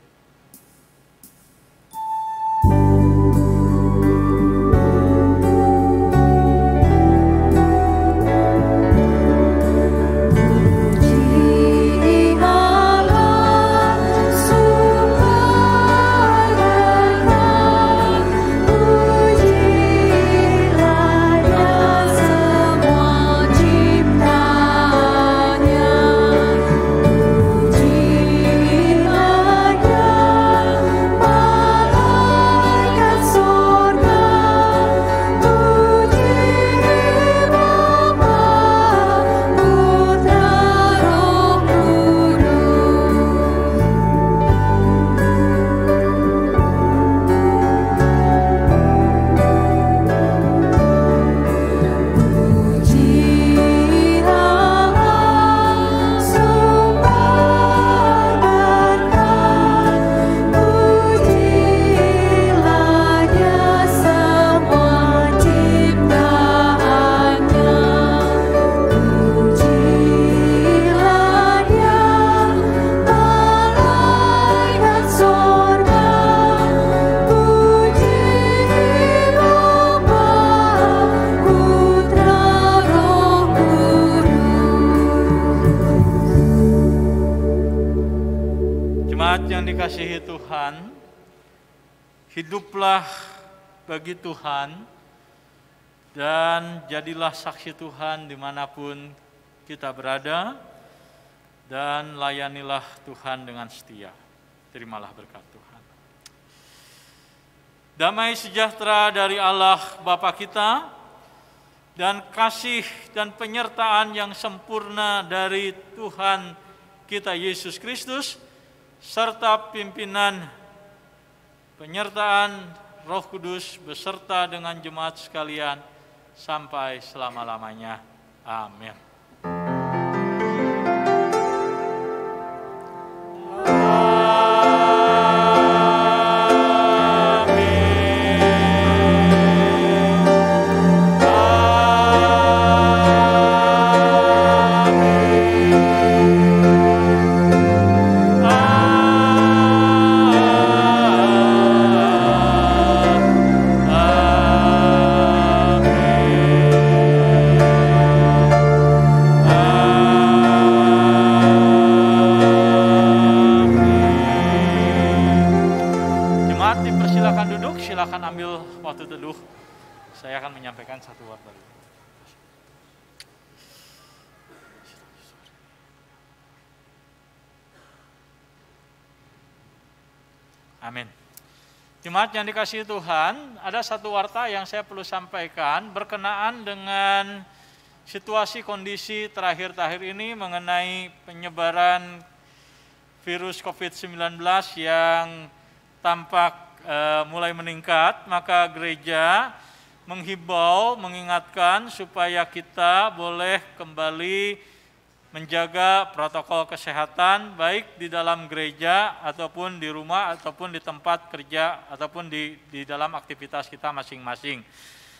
Jemaat yang dikasihi Tuhan, hiduplah bagi Tuhan dan jadilah saksi Tuhan dimanapun kita berada, dan layanilah Tuhan dengan setia. Terimalah berkat Tuhan. Damai sejahtera dari Allah Bapa kita, dan kasih dan penyertaan yang sempurna dari Tuhan kita Yesus Kristus, serta pimpinan penyertaan Roh Kudus beserta dengan jemaat sekalian sampai selama-lamanya. Amin. Silakan ambil waktu teduh. Saya akan menyampaikan satu warta. Amin. Jemaat yang dikasihi Tuhan, ada satu warta yang saya perlu sampaikan berkenaan dengan situasi kondisi terakhir-terakhir ini mengenai penyebaran virus COVID-19 yang tampak mulai meningkat. Maka gereja menghimbau, mengingatkan supaya kita boleh kembali menjaga protokol kesehatan baik di dalam gereja ataupun di rumah ataupun di tempat kerja ataupun di dalam aktivitas kita masing-masing.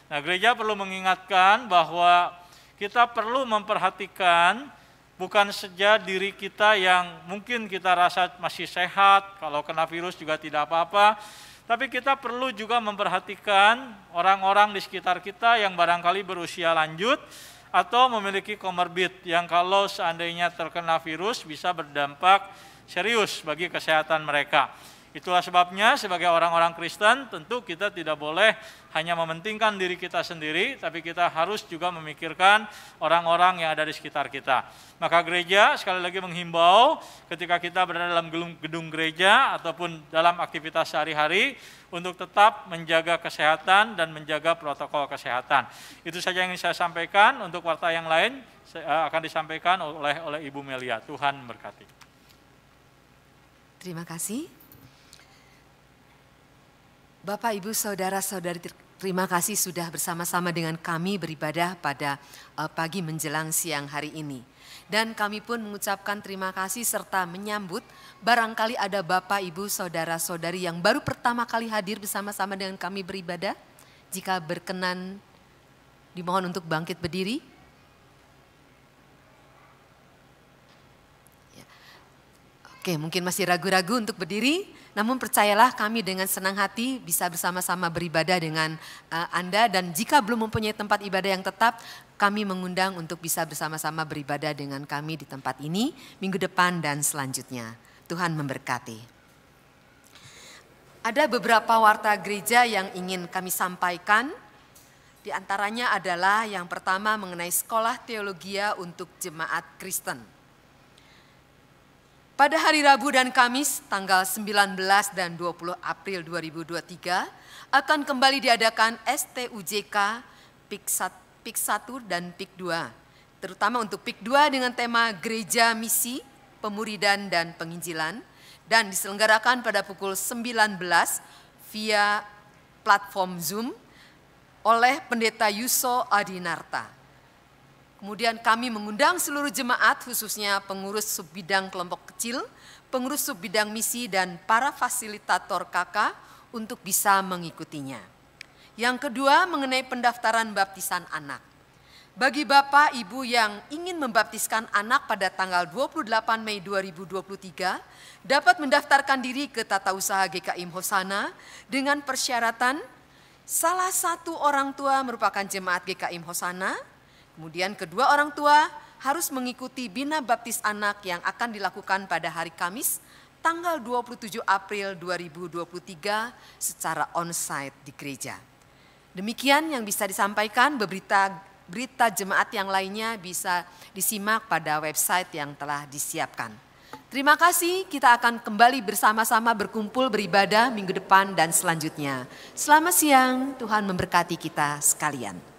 Nah, gereja perlu mengingatkan bahwa kita perlu memperhatikan bukan saja diri kita yang mungkin kita rasa masih sehat, kalau kena virus juga tidak apa-apa, tapi kita perlu juga memperhatikan orang-orang di sekitar kita yang barangkali berusia lanjut atau memiliki komorbid yang kalau seandainya terkena virus bisa berdampak serius bagi kesehatan mereka. Itulah sebabnya sebagai orang-orang Kristen tentu kita tidak boleh hanya mementingkan diri kita sendiri, tapi kita harus juga memikirkan orang-orang yang ada di sekitar kita. Maka gereja sekali lagi menghimbau ketika kita berada dalam gedung gereja ataupun dalam aktivitas sehari-hari untuk tetap menjaga kesehatan dan menjaga protokol kesehatan. Itu saja yang ingin saya sampaikan. Untuk warta yang lain akan disampaikan oleh Ibu Melia. Tuhan berkati. Terima kasih. Bapak, Ibu, Saudara-saudari, terima kasih sudah bersama-sama dengan kami beribadah pada pagi menjelang siang hari ini. Dan kami pun mengucapkan terima kasih serta menyambut barangkali ada Bapak, Ibu, Saudara-saudari yang baru pertama kali hadir bersama-sama dengan kami beribadah. Jika berkenan dimohon untuk bangkit berdiri. Oke, mungkin masih ragu-ragu untuk berdiri. Namun percayalah kami dengan senang hati bisa bersama-sama beribadah dengan Anda. Dan jika belum mempunyai tempat ibadah yang tetap, kami mengundang untuk bisa bersama-sama beribadah dengan kami di tempat ini minggu depan dan selanjutnya. Tuhan memberkati. Ada beberapa warta gereja yang ingin kami sampaikan. Di antaranya adalah yang pertama mengenai sekolah teologia untuk jemaat Kristen. Pada hari Rabu dan Kamis tanggal 19 dan 20 April 2023 akan kembali diadakan STUJK PIK 1 dan PIK 2. Terutama untuk PIK 2 dengan tema Gereja Misi, Pemuridan dan Penginjilan dan diselenggarakan pada pukul 19 via platform Zoom oleh Pendeta Yuso Adinarta. Kemudian kami mengundang seluruh jemaat khususnya pengurus subbidang kelompok kecil, pengurus subbidang misi dan para fasilitator KK untuk bisa mengikutinya. Yang kedua mengenai pendaftaran baptisan anak. Bagi Bapak Ibu yang ingin membaptiskan anak pada tanggal 28 Mei 2023 dapat mendaftarkan diri ke Tata Usaha GKIM Hosana dengan persyaratan salah satu orang tua merupakan jemaat GKIM Hosana. Kemudian kedua orang tua harus mengikuti bina baptis anak yang akan dilakukan pada hari Kamis tanggal 27 April 2023 secara onsite di gereja. Demikian yang bisa disampaikan. Berita jemaat yang lainnya bisa disimak pada website yang telah disiapkan. Terima kasih, kita akan kembali bersama-sama berkumpul beribadah minggu depan dan selanjutnya. Selamat siang, Tuhan memberkati kita sekalian.